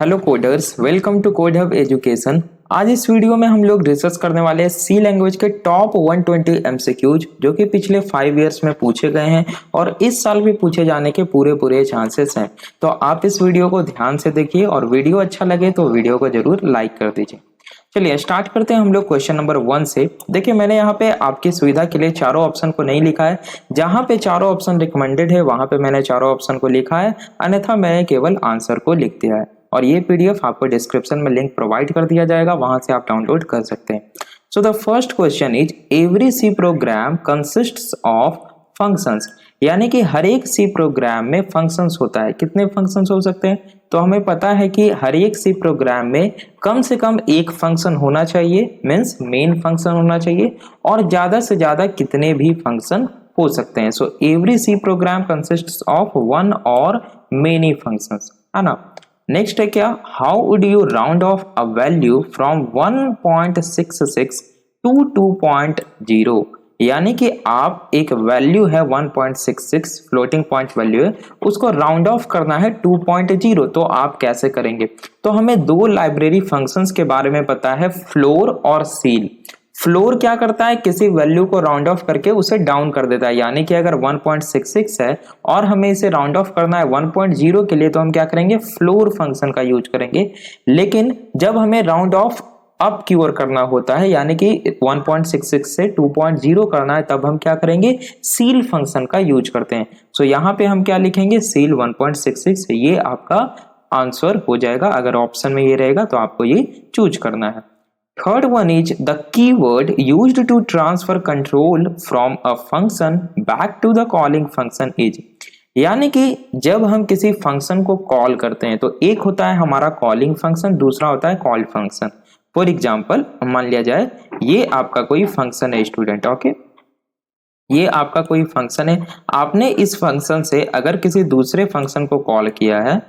Hello coders, welcome to code hub education. आज इस video में हम लोग डिस्कस करने वाले हैं सी लैंग्वेज के टॉप 120 एमसीक्यूज जो कि पिछले 5 इयर्स में पूछे गए हैं और इस साल भी पूछे जाने के पूरे चांसेस हैं। तो आप इस वीडियो को ध्यान से देखिए और वीडियो अच्छा लगे तो वीडियो को जरूर लाइक कर दीजिए। चलिए स्टार्ट करते हैं हम लोग क्वेश्चन नंबर 1 से। देखिए मैंने यहाँ पे आपकी सुविधा के लिए चारों ऑप्शन को नहीं लिखा है। जहां पे चारों ऑप्शन रिकमेंडेड है वहां पे मैंने चारों ऑप्शन को लिखा है, अन्यथा मैंने केवल आंसर को लिख दिया है। और ये पीडीएफ आपको डिस्क्रिप्शन में लिंक प्रोवाइड कर दिया जाएगा, वहां से आप डाउनलोड कर सकते हैं। So the first question is every C program consists of functions, यानी कि हर एक सी प्रोग्राम में फंक्शंस होता है। कितने फंक्शंस हो सकते हैं? तो हमें पता है कि हर एक सी प्रोग्राम में कम से कम एक फंक्शन होना चाहिए, मीन्स मेन फंक्शन होना चाहिए, और ज्यादा से ज्यादा कितने भी फंक्शन हो सकते हैं। So every C program consists of one और मेनी फंक्शंस, है ना। नेक्स्ट है क्या, how would you round off a value from 1.66 to 2.0, यानी कि आप एक वैल्यू है 1.66 फ्लोटिंग पॉइंट वैल्यू है, उसको राउंड ऑफ करना है 2.0, तो आप कैसे करेंगे? तो हमें दो लाइब्रेरी फंक्शंस के बारे में पता है, फ्लोर और सील। फ्लोर क्या करता है, किसी वैल्यू को राउंड ऑफ करके उसे डाउन कर देता है, यानी कि अगर 1.66 है और हमें इसे राउंड ऑफ करना है 1.0 के लिए, तो हम क्या करेंगे, फ्लोर फंक्शन का यूज करेंगे। लेकिन जब हमें राउंड ऑफ अप की ओर करना होता है, यानी कि 1.66 से 2.0 करना है, तब हम क्या करेंगे, सील फंक्शन का यूज करते हैं। सो यहाँ पे हम क्या लिखेंगे, सील 1.66, ये आपका आंसर हो जाएगा। अगर ऑप्शन में ये रहेगा तो आपको ये चूज करना है। Third one is the keyword used to transfer control from a function back to the calling function is, यानी कि जब हम किसी फंक्शन को कॉल करते हैं तो एक होता है हमारा कॉलिंग फंक्शन, दूसरा होता है कॉल फंक्शन। फॉर एग्जाम्पल मान लिया जाए ये आपका कोई फंक्शन है स्टूडेंट, ओके, ये आपका कोई फंक्शन है। आपने इस फंक्शन से अगर किसी दूसरे फंक्शन को कॉल किया है,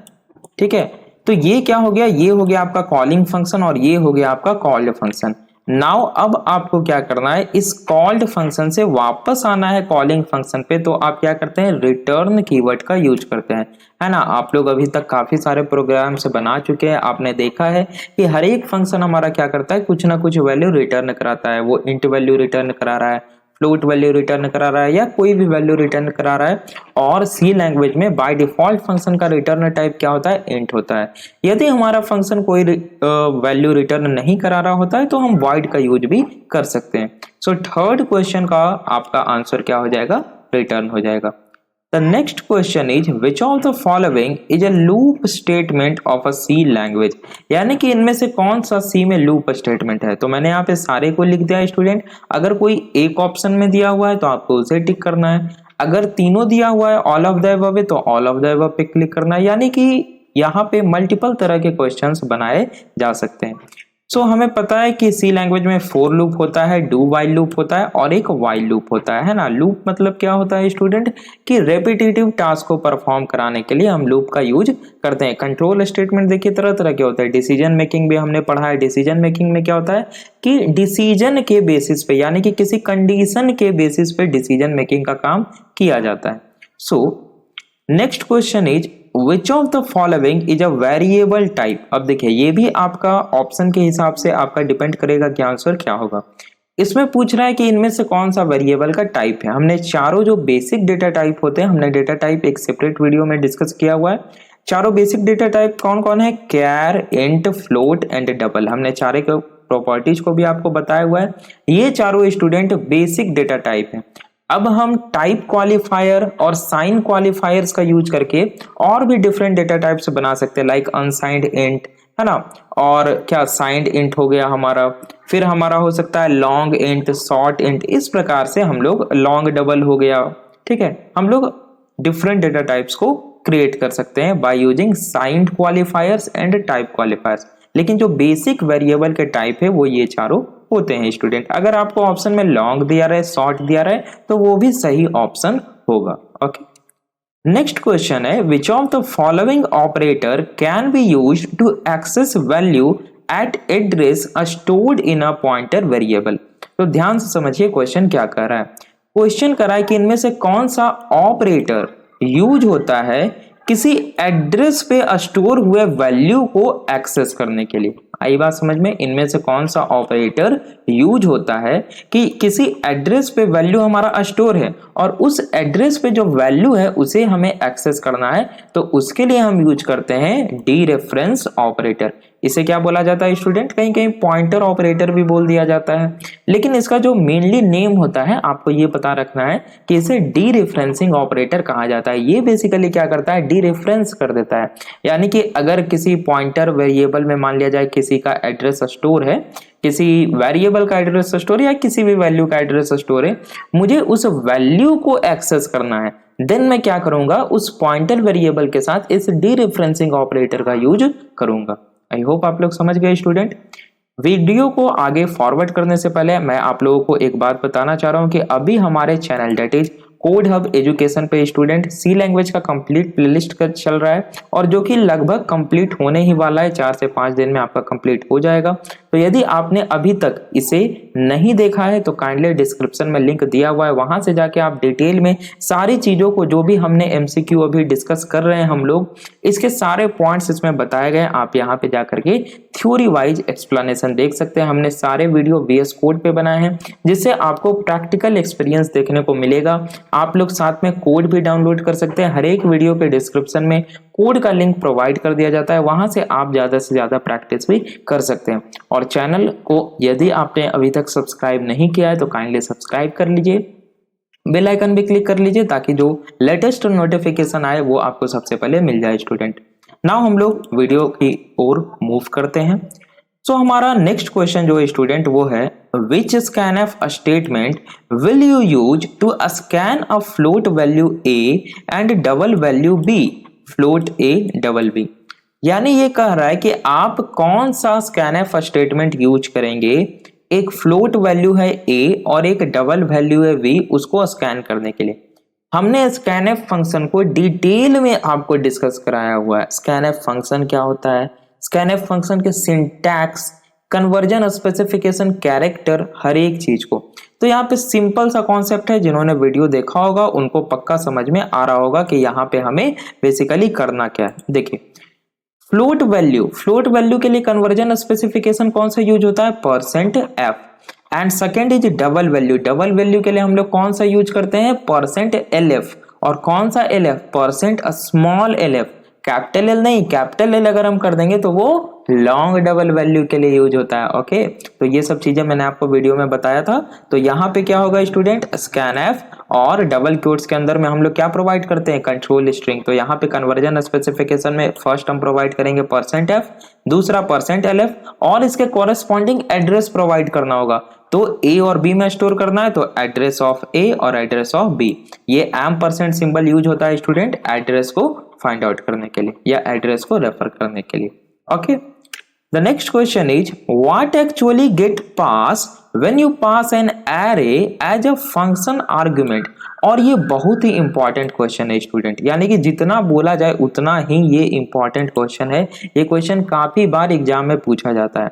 ठीक है, तो ये क्या हो गया, ये हो गया आपका कॉलिंग फंक्शन और ये हो गया आपका कॉल्ड फंक्शन। नाउ अब आपको क्या करना है, इस कॉल्ड फंक्शन से वापस आना है कॉलिंग फंक्शन पे, तो आप क्या करते हैं, रिटर्न कीवर्ड का यूज करते हैं, है ना। आप लोग अभी तक काफी सारे प्रोग्राम से बना चुके हैं, आपने देखा है कि हर एक फंक्शन हमारा क्या करता है, कुछ ना कुछ वैल्यू रिटर्न कराता है। वो इंट वैल्यू रिटर्न करा रहा है, फ्लोट वैल्यू रिटर्न करा रहा है, या कोई भी वैल्यू रिटर्न करा रहा है। और सी लैंग्वेज में बाय डिफॉल्ट फंक्शन का रिटर्न टाइप क्या होता है, इंट होता है। यदि हमारा फंक्शन कोई वैल्यू रिटर्न नहीं करा रहा होता है तो हम वॉइड का यूज भी कर सकते हैं। सो थर्ड क्वेश्चन का आपका आंसर क्या हो जाएगा, रिटर्न हो जाएगा। The next question is which of the following is a loop statement of a C language, यानी कि इनमें से कौन सा C में लूप स्टेटमेंट है। तो मैंने यहाँ पे सारे को लिख दिया है स्टूडेंट। अगर कोई एक ऑप्शन में दिया हुआ है तो आपको उसे टिक करना है, अगर तीनों दिया हुआ है ऑल ऑफ द अबव है तो ऑल ऑफ द अबव पे क्लिक करना है, यानी कि यहाँ पे मल्टीपल तरह के क्वेश्चंस बनाए जा सकते हैं। सो हमें पता है कि सी लैंग्वेज में फोर लूप होता है, डू वाइल लूप होता है और एक वाइल लूप होता है ना। लूप मतलब क्या होता है स्टूडेंट, कि रेपिटेटिव टास्क को परफॉर्म कराने के लिए हम लूप का यूज करते हैं। कंट्रोल स्टेटमेंट देखिए तरह तरह के होते हैं, डिसीजन मेकिंग भी हमने पढ़ा है। डिसीजन मेकिंग में क्या होता है कि डिसीजन के बेसिस पे, यानी कि किसी कंडीशन के बेसिस पे डिसीजन मेकिंग का काम किया जाता है। So next question is which of the following is a variable type. अब देखिए ये भी आपका ऑप्शन के हिसाब से आपका डिपेंड करेगा कि आंसर क्या होगा। इसमें पूछ रहा है कि इनमें से कौन सा वेरिएबल का टाइप है। हमने चारों जो बेसिक डेटा टाइप होते हैं, हमने डेटा टाइप एक सेपरेट वीडियो में डिस्कस किया हुआ है। चारों बेसिक डेटा टाइप कौन कौन है, कैर, इंट, फ्लोट एंड डबल। हमने चारे के प्रॉपर्टीज को भी आपको बताया हुआ है। ये चारों स्टूडेंट बेसिक डेटा टाइप है। अब हम टाइप क्वालिफायर और साइन क्वालिफायर्स का यूज करके और भी डिफरेंट डेटा टाइप्स बना सकते हैं, लाइक अनसाइंड इंट, है ना, और क्या साइंड इंट हो गया हमारा, फिर हमारा हो सकता है लॉन्ग इंट, शॉर्ट इंट। इस प्रकार से हम लोग लॉन्ग डबल हो गया, ठीक है, हम लोग डिफरेंट डेटा टाइप्स को क्रिएट कर सकते हैं by using signed क्वालिफायर्स and type क्वालिफायर्स। लेकिन जो बेसिक वेरिएबल के टाइप है वो ये चारों होते हैं स्टूडेंट। अगर आपको ऑप्शन में लॉन्ग दिया रहा है, शॉर्ट दिया रहा है, तो वो भी सही ऑप्शन होगा। ओके, नेक्स्ट क्वेश्चन है which of the following operator can be used to access value at address stored in a pointer variable. तो ध्यान से समझिए क्वेश्चन क्या कर रहा है। क्वेश्चन कर रहा है कि इनमें से कौन सा ऑपरेटर यूज होता है किसी एड्रेस पे स्टोर हुए वैल्यू को एक्सेस करने के लिए। आई बात समझ में? इनमें से कौन सा ऑपरेटर यूज होता है कि किसी एड्रेस पे वैल्यू हमारा स्टोर है और उस एड्रेस पे जो वैल्यू है उसे हमें एक्सेस करना है, तो उसके लिए हम यूज करते हैं डी रेफरेंस ऑपरेटर। इसे क्या बोला जाता है स्टूडेंट? कहीं कहीं पॉइंटर ऑपरेटर भी बोल दिया जाता है, लेकिन इसका जो मेनली नेम होता है आपको ये पता रखना है कि इसे डी रेफरेंसिंग ऑपरेटर कहा जाता है। ये बेसिकली क्या करता है? डी रेफरेंस कर देता है। यानी कि अगर किसी पॉइंटर वेरिएबल में मान लिया जाए किसी का एड्रेस स्टोर है, किसी वेरिएबल का एड्रेस स्टोर या किसी भी वैल्यू का एड्रेस स्टोर है, मुझे उस वैल्यू को एक्सेस करना है, देन मैं क्या करूंगा? उस पॉइंटर वेरिएबल के साथ इस डी रेफरेंसिंग ऑपरेटर का यूज करूंगा। आई होप आप लोग समझ गए स्टूडेंट। वीडियो को आगे फॉरवर्ड करने से पहले मैं आप लोगों को एक बात बताना चाह रहा हूं कि अभी हमारे channel that is code hub education पे स्टूडेंट सी लैंग्वेज का कंप्लीट प्लेलिस्ट का चल रहा है और जो कि लगभग कंप्लीट होने ही वाला है, 4 से 5 दिन में आपका कंप्लीट हो जाएगा। तो यदि आपने अभी तक इसे नहीं देखा है तो काइंडली डिस्क्रिप्शन में लिंक दिया हुआ है, वहां से जाके आप डिटेल में सारी चीजों को जो भी हमने एमसीक्यू अभी डिस्कस कर रहे हैं हम लोग, इसके सारे पॉइंट्स इसमें बताए गए। आप यहाँ पे जाकर के थ्योरी वाइज एक्सप्लेनेशन देख सकते हैं। हमने सारे वीडियो VS कोड पे बनाए हैं जिससे आपको प्रैक्टिकल एक्सपीरियंस देखने को मिलेगा। आप लोग साथ में कोड भी डाउनलोड कर सकते हैं। हर एक वीडियो के डिस्क्रिप्शन में कोड का लिंक प्रोवाइड कर दिया जाता है, वहां से आप ज्यादा से ज्यादा प्रैक्टिस भी कर सकते हैं। और चैनल को यदि आपने अभी तक सब्सक्राइब नहीं किया है तो काइंडली सब्सक्राइब कर लीजिए, बेल आइकन भी क्लिक कर लीजिए ताकि जो लेटेस्ट नोटिफिकेशन आए वो आपको सबसे पहले मिल जाए स्टूडेंट। नाउ हम लोग वीडियो की ओर मूव करते हैं। सो हमारा नेक्स्ट क्वेश्चन जो है स्टूडेंट वो है, which scanf statement will you use to scan a float value A and double value B? Float A double B, यानी ये कह रहा है कि आप कौन सा स्कैनफ स्टेटमेंट यूज करेंगे, एक फ्लोट वैल्यू है ए और एक डबल वैल्यू है बी, उसको स्कैन करने के लिए। हमने स्कैनफ फंक्शन को डिटेल में आपको डिस्कस कराया हुआ है। स्कैनफ फंक्शन क्या होता है, स्कैनफ फंक्शन के सिंटैक्स, कन्वर्जन स्पेसिफिकेशन, कैरेक्टर, हर एक चीज को। तो यहाँ पे सिंपल सा कॉन्सेप्ट है, जिन्होंने वीडियो देखा होगा उनको पक्का समझ में आ रहा होगा कि यहाँ पे हमें बेसिकली करना क्या है। देखिए, फ्लोट वैल्यू के लिए कन्वर्जन स्पेसिफिकेशन कौन सा यूज होता है? %f। And second is double value के लिए हम लोग कौन सा यूज करते हैं? %lf। और कौन सा lf? Small lf, capital L नहीं, कैपिटल एल अगर हम कर देंगे तो वो लॉन्ग डबल वैल्यू के लिए यूज होता है। ओके, तो ये सब चीजें मैंने आपको वीडियो में बताया था। तो यहाँ पे क्या होगा स्टूडेंट? स्कैनफ और डबल क्वोट्स के अंदर में हम लोग क्या प्रोवाइड करते हैं? Control string. तो यहाँ पे कन्वर्जन स्पेसिफिकेशन में फर्स्ट हम प्रोवाइड करेंगे %f, दूसरा %lf और इसके कॉरेस्पॉन्डिंग एड्रेस प्रोवाइड करना होगा। तो ए और बी में स्टोर करना है तो एड्रेस ऑफ ए और एड्रेस ऑफ बी। ये एम% सिंबल यूज होता है स्टूडेंट एड्रेस को फाइंड आउट करने के लिए या एड्रेस को रेफर करने के लिए। Okay, the next question is, what actually get pass when you pass an array as a function argument? और ये बहुत ही इंपॉर्टेंट क्वेश्चन है स्टूडेंट, यानी कि जितना बोला जाए उतना ही ये इंपॉर्टेंट क्वेश्चन है। ये क्वेश्चन काफी बार एग्जाम में पूछा जाता है।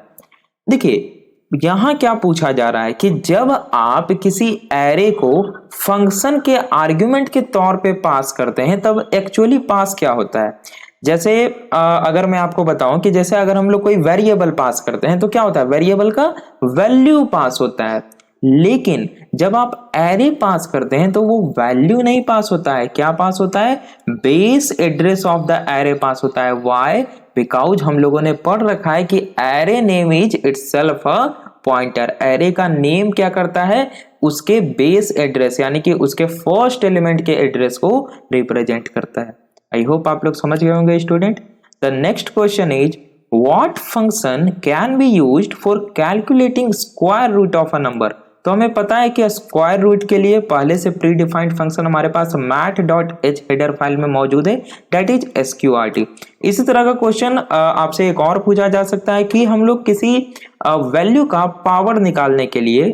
देखिए, यहां क्या पूछा जा रहा है कि जब आप किसी एरे को फंक्शन के आर्गुमेंट के तौर पे पास करते हैं तब एक्चुअली पास क्या होता है? जैसे अगर मैं आपको बताऊं कि जैसे अगर हम लोग कोई वेरिएबल पास करते हैं तो क्या होता है? वेरिएबल का वैल्यू पास होता है। लेकिन जब आप एरे पास करते हैं तो वो वैल्यू नहीं पास होता है। क्या पास होता है? Base address of the array pass होता है। व्हाई? बिकॉज हम लोगों ने पढ़ रखा है कि array name is itself a pointer. Array का नेम क्या करता है? उसके बेस एड्रेस यानी कि उसके फर्स्ट एलिमेंट के एड्रेस को रिप्रेजेंट करता है। आई होप आप लोग समझ गए होंगे student. The next question is, what function can be used for calculating square root of a number? तो हमें पता है कि स्क्वायर रूट के लिए पहले से प्री डिफाइंड फंक्शन हमारे पास math.h हेडर फाइल में मौजूद है, दैट इज sqrt। इसी तरह का क्वेश्चन आपसे एक और पूछा जा सकता है कि हम लोग किसी वैल्यू का पावर निकालने के लिए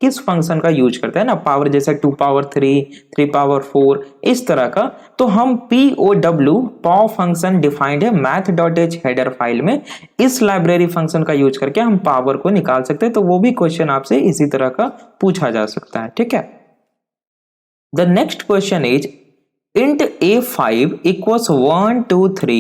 किस फंक्शन का यूज करते हैं ना, पावर जैसे 2 पावर 3, 3 पावर 4, इस तरह का। तो हम POW फंक्शन डिफाइंड है math.h हेडर फाइल में, इस लाइब्रेरी फंक्शन का यूज करके हम पावर को निकाल सकते हैं। तो वो भी क्वेश्चन आपसे इसी तरह का पूछा जा सकता है। ठीक है, the next question is, int a5 equals 1 2 3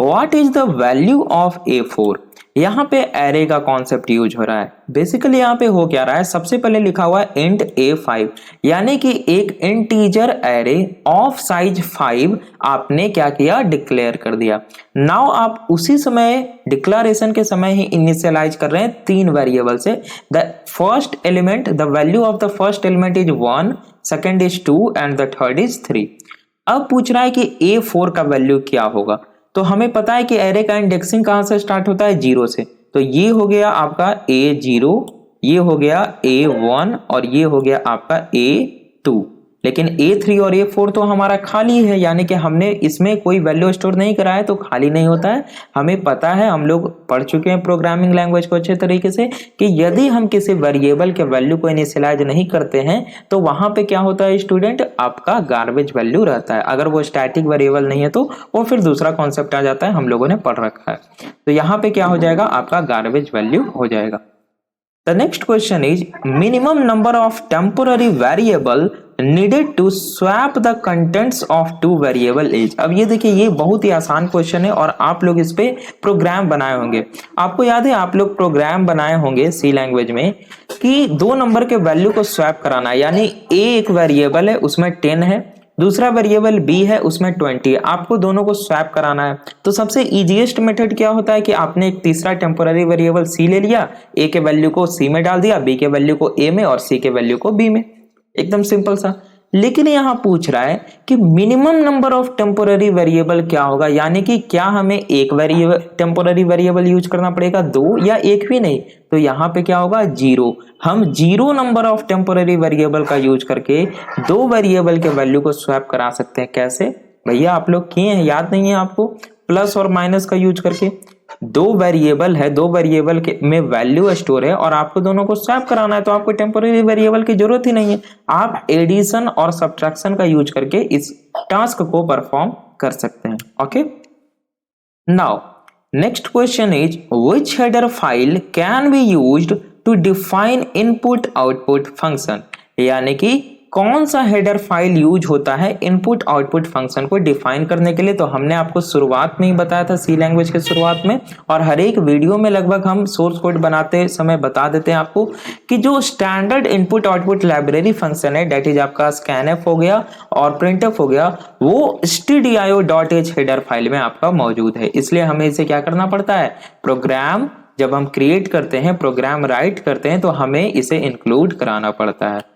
what is the value of a4। यहाँ पे एरे का कॉन्सेप्ट यूज हो रहा है। बेसिकली यहाँ पे हो क्या रहा है, सबसे पहले लिखा हुआ है int a5 यानी कि एक इंटीजर एरे ऑफ साइज 5 आपने क्या किया, डिक्लेयर कर दिया। नाउ आप उसी समय डिक्लेरेशन के समय ही इनिशियलाइज कर रहे हैं 3 वेरिएबल से। The first element, the value of the first element is 1, second is 2 and the third is 3। अब पूछ रहा है कि A4 का वैल्यू क्या होगा। तो हमें पता है कि एरे का इंडेक्सिंग कहां से स्टार्ट होता है, 0 से। तो ये हो गया आपका A0, ये हो गया A1 और ये हो गया आपका A2। लेकिन A3 और A4 तो हमारा खाली है, यानी कि हमने इसमें कोई वैल्यू स्टोर नहीं करा है, तो खाली नहीं होता है। हमें पता है, हम लोग पढ़ चुके हैं प्रोग्रामिंग लैंग्वेज को अच्छे तरीके से, कि यदि हम किसी वेरिएबल के वैल्यू को इनिशियलाइज नहीं करते हैं तो वहां पे क्या होता है स्टूडेंट, आपका गार्बेज वैल्यू रहता है। अगर वो स्टैटिक वेरिएबल नहीं है तो वो फिर दूसरा कॉन्सेप्ट आ जाता है, हम लोगों ने पढ़ रखा है। तो यहाँ पे क्या हो जाएगा, आपका गार्बेज वैल्यू हो जाएगा। The next question is minimum number of temporary variable needed to swap the contents of two variable is। अब ये देखिए, ये बहुत ही आसान क्वेश्चन है और आप लोग इस पे प्रोग्राम बनाए होंगे। आपको याद है, आप लोग प्रोग्राम बनाए होंगे सी लैंग्वेज में कि 2 नंबर के वैल्यू को स्वैप कराना है। यानी a एक वेरिएबल है, उसमें 10 है, दूसरा वेरिएबल b है, उसमें 20 है। आपको दोनों को स्वैप कराना है। तो सबसे इजीएस्ट मेथड क्या होता है कि आपने एक तीसरा टेम्पोररी वेरिएबल c ले लिया, a के वैल्यू को c में डाल दिया, b के वैल्यू को a में और c के वैल्यू को b में। एकदम सिंपल सा। लेकिन यहां पूछ रहा है कि minimum number of temporary variable क्या होगा, यानी कि क्या हमें एक टेम्पोररी वेरिएबल यूज करना पड़ेगा, 2 या एक भी नहीं। तो यहाँ पे क्या होगा, 0। हम 0 नंबर ऑफ टेम्पोररी वेरिएबल का यूज करके 2 वेरिएबल के वैल्यू को स्वैप करा सकते हैं। कैसे भैया, आप लोग किए हैं, याद नहीं है आपको, प्लस और माइनस का यूज करके। 2 वेरिएबल है, 2 वेरिएबल के में वैल्यू स्टोर है और आपको दोनों को स्वैप कराना है, तो आपको टेम्पोररी वेरिएबल की जरूरत ही नहीं है। आप एडिशन और सब्ट्रैक्शन का यूज करके इस टास्क को परफॉर्म कर सकते हैं। Okay, now next question is which header file can be used to define input output function. यानी कि कौन सा हेडर फाइल यूज होता है इनपुट आउटपुट फंक्शन को डिफाइन करने के लिए। तो हमने आपको शुरुआत में ही बताया था, सी लैंग्वेज के शुरुआत में, और हर एक वीडियो में लगभग हम सोर्स कोड बनाते समय बता देते हैं आपको कि जो standard input output library function है, डेट इज आपका scanf हो गया और printf हो गया, वो stdio.h हेडर फाइल में आपका मौजूद है। इसलिए हमें इसे क्या करना पड़ता है, प्रोग्राम जब हम क्रिएट करते हैं, प्रोग्राम राइट करते हैं, तो हमें इसे इंक्लूड कराना पड़ता है।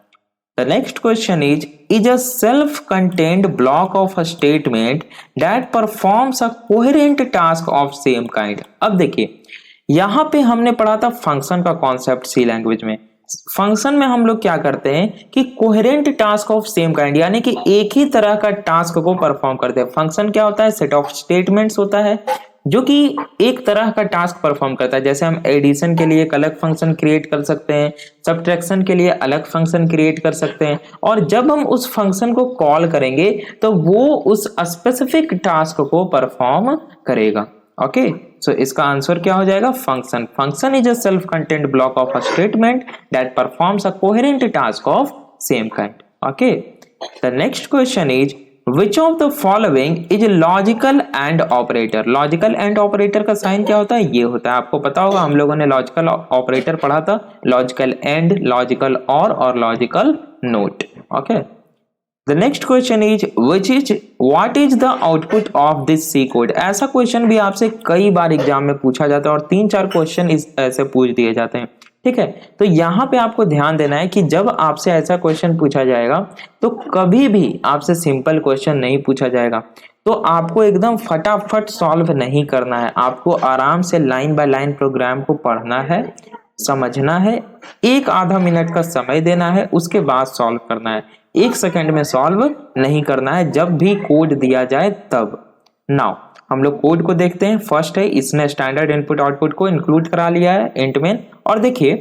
The next question is a self-contained block of a statement that performs a coherent task of same kind। अब देखिए, यहां पे हमने पढ़ा था फंक्शन का कॉन्सेप्ट सी लैंग्वेज में। फंक्शन में हम लोग क्या करते हैं कि coherent task of same kind, यानी कि एक ही तरह का टास्क को परफॉर्म करते हैं। फंक्शन क्या होता है, सेट ऑफ स्टेटमेंट्स होता है जो कि एक तरह का टास्क परफॉर्म करता है। जैसे हम एडिशन के लिए एक अलग फंक्शन क्रिएट कर सकते हैं, सब्ट्रैक्शन के लिए अलग फंक्शन क्रिएट कर सकते हैं, और जब हम उस फंक्शन को कॉल करेंगे तो वो उस स्पेसिफिक टास्क को परफॉर्म करेगा। ओके, सो इसका आंसर क्या हो जाएगा, function. Function is a self content block of a statement that performs a coherent task of same kind. Okay, the next question is Which of the following is logical and operator। Logical and operator का sign क्या होता है, ये होता है, आपको पता होगा, हम लोगों ने लॉजिकल ऑपरेटर पढ़ा था, logical and, logical or logical not. Okay, the next question is what is the output of this C code. ऐसा क्वेश्चन भी आपसे कई बार एग्जाम में पूछा जाता है और 3-4 क्वेश्चन ऐसे पूछ दिए जाते हैं। ठीक है, तो यहां पे आपको ध्यान देना है कि जब आपसे ऐसा क्वेश्चन पूछा जाएगा तो कभी भी आपसे सिंपल क्वेश्चन नहीं पूछा जाएगा। तो आपको एकदम फटाफट सॉल्व नहीं करना है, आपको आराम से लाइन बाय लाइन प्रोग्राम को पढ़ना है, समझना है, 1-आधा मिनट का समय देना है, उसके बाद सॉल्व करना है। 1 सेकंड में सॉल्व नहीं करना है जब भी कोड दिया जाए तब। नाउ हम लोग कोड को देखते हैं। फर्स्ट है, इसने स्टैंडर्ड इनपुट आउटपुट को इंक्लूड करा लिया है इंट में। और देखिए,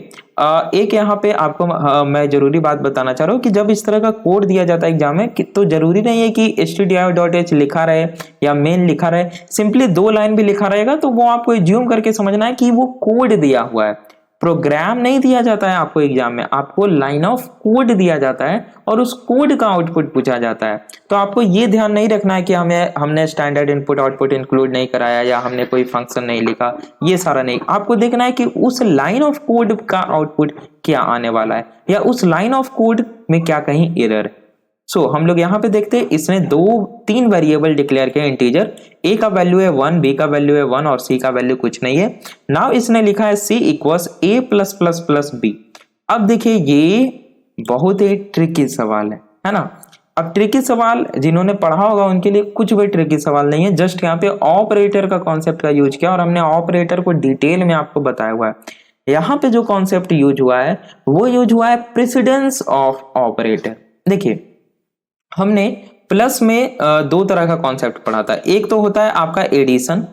एक यहाँ पे आपको मैं जरूरी बात बताना चाह रहा हूँ कि जब इस तरह का कोड दिया जाता है एग्जाम में तो जरूरी नहीं है कि stdio.h लिखा रहे या मेन लिखा रहे, सिंपली 2 लाइन भी लिखा रहेगा तो वो आपको एज्यूम करके समझना है कि वो कोड दिया हुआ है। प्रोग्राम नहीं दिया जाता है आपको एग्जाम में, आपको लाइन ऑफ कोड दिया जाता है और उस कोड का आउटपुट पूछा जाता है। तो आपको ये ध्यान नहीं रखना है कि हमने स्टैंडर्ड इनपुट आउटपुट इंक्लूड नहीं कराया या हमने कोई फंक्शन नहीं लिखा, ये सारा नहीं। आपको देखना है कि उस लाइन ऑफ कोड का आउटपुट क्या आने वाला है या उस लाइन ऑफ कोड में क्या कहीं एरर है। सो हम लोग यहाँ पे देखते हैं, इसने 3 वेरिएबल डिक्लेयर किया इंटीजर, ए का वैल्यू है 1, बी का वैल्यू है 1 और सी का वैल्यू कुछ नहीं है। नाउ इसने लिखा है सी equals a plus plus plus B. अब देखिए ये बहुत ही ट्रिकी सवाल है ना। अब ट्रिकी सवाल जिन्होंने पढ़ा होगा उनके लिए कुछ भी ट्रिकी सवाल नहीं है, जस्ट यहाँ पे ऑपरेटर का कॉन्सेप्ट का यूज किया और हमने ऑपरेटर को डिटेल में आपको बताया हुआ है। यहाँ पे जो कॉन्सेप्ट यूज हुआ है वो यूज हुआ है प्रेसिडेंस ऑफ ऑपरेटर। देखिए हमने प्लस में 2 तरह का कॉन्सेप्ट पढ़ा था। एक तो होता है आपका एडिशन,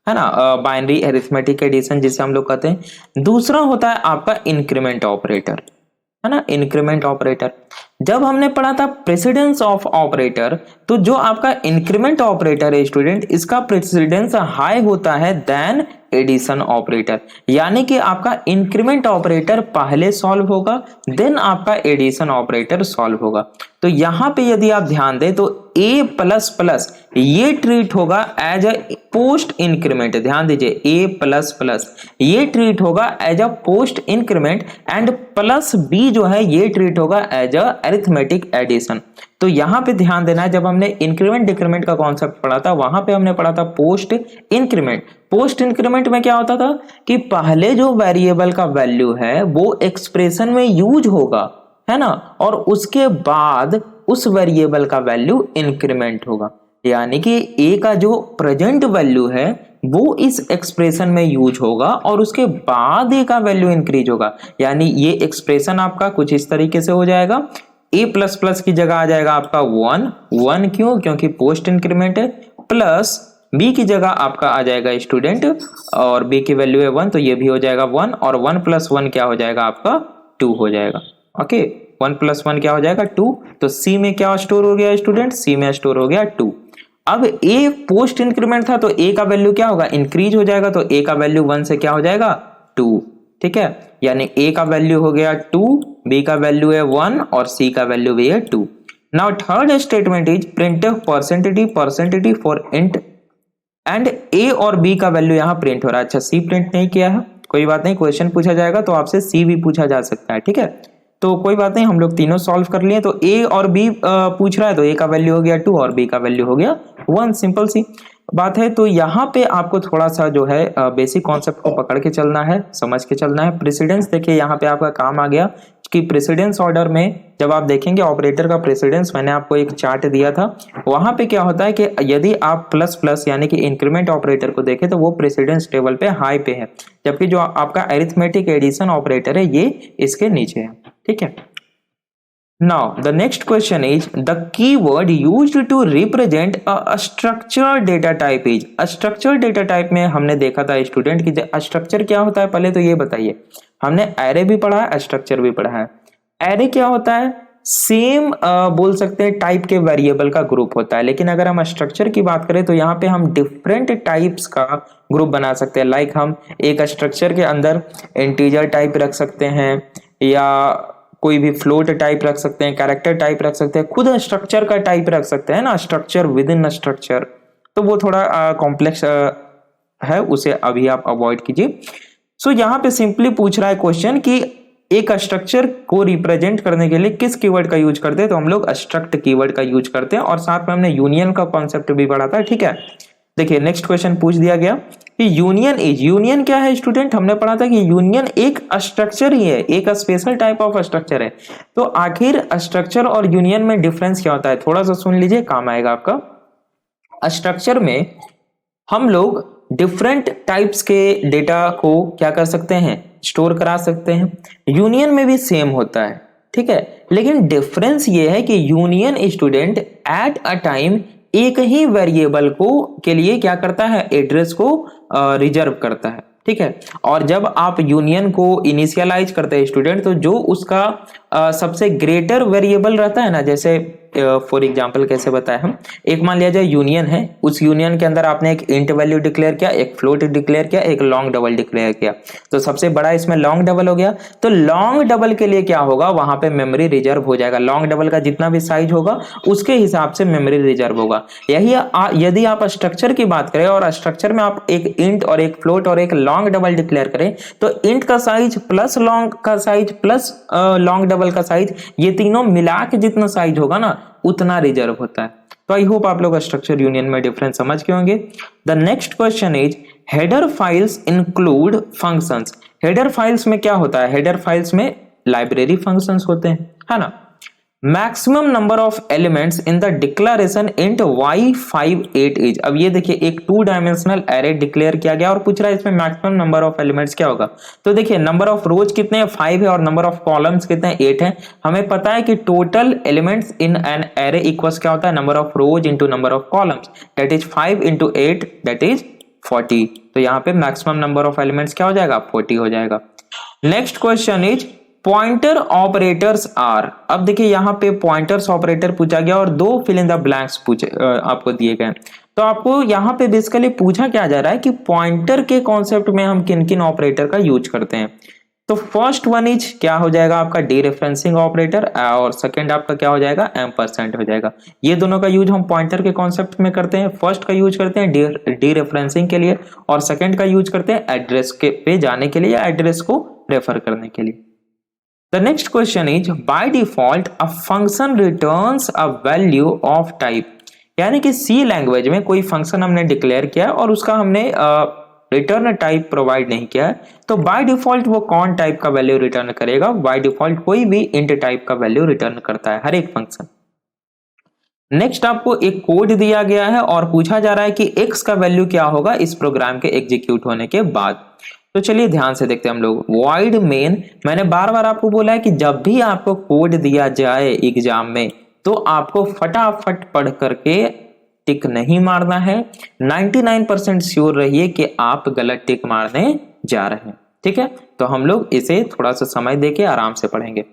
है ना, बाइनरी अरिथमेटिक एडिशन जिसे हम लोग कहते हैं। दूसरा होता है आपका इंक्रीमेंट ऑपरेटर, है ना, इंक्रीमेंट ऑपरेटर। जब हमने पढ़ा था प्रेसिडेंस ऑफ ऑपरेटर, तो जो आपका इंक्रीमेंट ऑपरेटर है स्टूडेंट, इसका प्रेसिडेंस हाई होता है देन एडिशन ऑपरेटर, यानी कि आपका इंक्रीमेंट ऑपरेटर पहले सॉल्व होगा देन आपका एडिशन ऑपरेटर सॉल्व होगा। तो यहां पे यदि आप ध्यान दें तो a प्लस प्लस ये ट्रीट होगा एज अ पोस्ट इंक्रीमेंट, ध्यान दीजिए a प्लस प्लस ये ट्रीट होगा as a post increment and plus b जो है ये ट्रीट होगा एज अ अरिथमेटिक एडिशन। तो यहां पे ध्यान देना है, जब हमने इंक्रीमेंट डिक्रीमेंट का कॉन्सेप्ट पढ़ा था वहां पे हमने पढ़ा था पोस्ट इंक्रीमेंट। पोस्ट इंक्रीमेंट में क्या होता था कि पहले जो वेरिएबल का वैल्यू है वो एक्सप्रेशन में यूज होगा, है ना, और उसके बाद उस वेरिएबल का वैल्यू इंक्रीमेंट होगा, यानी कि a का जो प्रेजेंट वैल्यू है वो इस एक्सप्रेशन में यूज होगा और उसके बाद a का वैल्यू इंक्रीज होगा। यानी ये एक्सप्रेशन आपका कुछ इस तरीके से हो जाएगा, a प्लस प्लस की जगह आ जाएगा आपका 1 क्यों, क्योंकि पोस्ट इंक्रीमेंट है, प्लस b की जगह आपका आ जाएगा स्टूडेंट और b की वैल्यू है 1 तो ये भी हो जाएगा 1 और 1 प्लस 1 क्या हो जाएगा आपका 2 हो जाएगा। ओके 1 प्लस 1 क्या हो जाएगा 2। तो c में क्या स्टोर हो गया स्टूडेंट, c में स्टोर हो गया 2। अब a पोस्ट इंक्रीमेंट था तो a का वैल्यू क्या होगा, इंक्रीज हो जाएगा, तो a का वैल्यू 1 से क्या हो जाएगा 2, ठीक है, यानी a का वैल्यू हो गया 2, b का वैल्यू है 1 और c का वैल्यू भी है 2। Now third statement is printf %d for int and a और b का वैल्यू यहाँ प्रिंट हो रहा है। अच्छा c प्रिंट नहीं किया है, कोई बात नहीं, क्वेश्चन पूछा जाएगा तो आपसे c भी पूछा जा सकता है, ठीक है, तो कोई बात नहीं, हम लोग तीनों सॉल्व कर लिए। तो a और b पूछ रहा है तो a का वैल्यू हो गया 2 और b का वैल्यू हो गया 1, सिंपल सी बात है। तो यहाँ पे आपको थोड़ा सा जो है बेसिक कॉन्सेप्ट को पकड़ के चलना है, समझ के चलना है। प्रेसिडेंस देखिए यहाँ पे आपका काम आ गया कि प्रेसिडेंस ऑर्डर में जब आप देखेंगे ऑपरेटर का प्रेसिडेंस, मैंने आपको एक चार्ट दिया था, वहां पे क्या होता है कि यदि आप प्लस प्लस यानी कि इंक्रीमेंट ऑपरेटर को देखें तो वो प्रेसिडेंस टेबल पे हाई पे है, जबकि जो आपका अरिथमेटिक एडिशन ऑपरेटर है ये इसके नीचे है, ठीक है। Now the next question is the keyword used to represent a structured data type is। structured data type में हमने देखा था स्टूडेंट कि स्ट्रक्चर क्या होता है, पहले तो ये बताइए। हमने एरे भी पढ़ा है, स्ट्रक्चर भी पढ़ा है। एरे क्या होता है, सेम बोल सकते हैं टाइप के वेरिएबल का ग्रुप होता है, लेकिन अगर हम स्ट्रक्चर की बात करें तो यहाँ पे हम डिफरेंट टाइप्स का ग्रुप बना सकते हैं। लाइक हम एक स्ट्रक्चर के अंदर इंटीजर टाइप रख सकते हैं या कोई भी फ्लोट टाइप रख सकते हैं, कैरेक्टर टाइप रख सकते हैं, खुद स्ट्रक्चर का टाइप रख सकते हैं ना, स्ट्रक्चर विद इन स्ट्रक्चर, तो वो थोड़ा कॉम्प्लेक्स है, उसे अभी आप अवॉइड कीजिए। सो यहाँ पे सिंपली पूछ रहा है क्वेश्चन कि एक स्ट्रक्चर को रिप्रेजेंट करने के लिए किस कीवर्ड का यूज करते हैं, तो हम लोग स्ट्रक्ट कीवर्ड का यूज करते हैं और साथ में हमने यूनियन का कॉन्सेप्ट भी पढ़ा था, ठीक है। देखिए नेक्स्ट क्वेश्चन पूछ दिया गया कि यूनियन क्या है स्टूडेंट, हमने पढ़ा था कि यूनियन एक स्ट्रक्चर ही है, एक स्पेशल टाइप ऑफ स्ट्रक्चर है। तो आखिर स्ट्रक्चर और यूनियन में डिफरेंस क्या होता है, थोड़ा सा सुन लीजिए, काम आएगा आपका। स्ट्रक्चर में हम लोग डिफरेंट टाइप्स के डेटा को क्या कर सकते हैं, स्टोर करा सकते हैं। यूनियन में भी सेम होता है, ठीक है, लेकिन डिफरेंस ये है कि union student at a time एक ही वेरिएबल को के लिए क्या करता है, एड्रेस को रिजर्व करता है, ठीक है। और जब आप यूनियन को इनिशियलाइज करते हैं स्टूडेंट, तो जो उसका सबसे ग्रेटर वेरिएबल रहता है ना, जैसे फॉर एग्जांपल कैसे बताया हम, एक मान लिया जाए यूनियन है, उस यूनियन के अंदर आपने एक इंट वैल्यू डिक्लेयर किया, एक फ्लोट डिक्लेयर किया, एक लॉन्ग डबल डिक्लेयर किया। तो सबसे बड़ा इसमें लॉन्ग डबल हो गया। तो लॉन्ग डबल के लिए क्या होगा, वहां पे मेमोरी रिजर्व हो जाएगा। लॉन्ग डबल का जितना भी साइज होगा उसके हिसाब से मेमोरी रिजर्व होगा। यही यदि आप स्ट्रक्चर की बात करें और स्ट्रक्चर में आप एक इंट और एक फ्लोट और एक लॉन्ग डबल डिक्लेयर करें, तो इंट का साइज प्लस लॉन्ग का साइज प्लस लॉन्ग डबल का साइज, ये तीनों मिला के जितना साइज होगा ना उतना रिजर्व होता है। तो आई होप आप लोग स्ट्रक्चर यूनियन में डिफरेंस समझ के होंगे। The next question is header files include functions. Header files में क्या होता है, हेडर फाइल्स में लाइब्रेरी फंक्शंस होते हैं, है ना। Maximum number of elements in the declaration int y58 is. अब ये देखिए एक 2 डायमेंशनल एरे डिक्लेयर किया गया और पूछ रहा है इसमें मैक्सिमम नंबर ऑफ एलिमेंट्स क्या होगा। तो देखिए नंबर ऑफ रोज कितने हैं, 5 है, और नंबर ऑफ कॉलम्स कितने हैं, 8 है। हमें पता है कि total elements in an array equals क्या होता है, number of rose into number of columns, that is 5 into 8 that is 40। तो यहाँ पे मैक्सिमम नंबर ऑफ एलिमेंट्स क्या हो जाएगा, 40 हो जाएगा। Next question is pointer operators are. अब देखिए यहाँ पे पॉइंटर्स ऑपरेटर पूछा गया और 2 फिल इन द ब्लैंक्स पूछे आपको दिए गए। तो आपको यहाँ पे बेसिकली पूछा क्या जा रहा है कि पॉइंटर के कॉन्सेप्ट में हम किन किन ऑपरेटर का यूज करते हैं। तो फर्स्ट वन इज क्या हो जाएगा आपका डीरेफरेंसिंग ऑपरेटर, और सेकंड आपका क्या हो जाएगा एम्परसेंड हो जाएगा। ये दोनों का यूज हम पॉइंटर के कॉन्सेप्ट में करते हैं। फर्स्ट का यूज करते हैं डीरेफरेंसिंग के लिए और सेकंड का यूज करते हैं एड्रेस के पे जाने के लिए या एड्रेस को रेफर करने के लिए। The next question is by default a function returns a value of type। यानी कि C लैंग्वेज में कोई फंक्शन हमने डिक्लेयर किया है और उसका हमने रिटर्न टाइप प्रोवाइड नहीं किया है, तो बाय डिफॉल्ट वो कौन टाइप का वैल्यू रिटर्न करेगा, बाय डिफॉल्ट कोई भी इंट टाइप का वैल्यू रिटर्न करता है हर एक फंक्शन। नेक्स्ट आपको एक कोड दिया गया है और पूछा जा रहा है कि x का वैल्यू क्या होगा इस प्रोग्राम के एग्जीक्यूट होने के बाद। तो चलिए ध्यान से देखते हैं हम लोग। वॉइड मेन, मैंने बार बार आपको बोला है कि जब भी आपको कोड दिया जाए एग्जाम में तो आपको फटाफट पढ़ करके टिक नहीं मारना है। 99% श्योर रहिए कि आप गलत टिक मारने जा रहे हैं, ठीक है। तो हम लोग इसे थोड़ा सा समय देके आराम से पढ़ेंगे।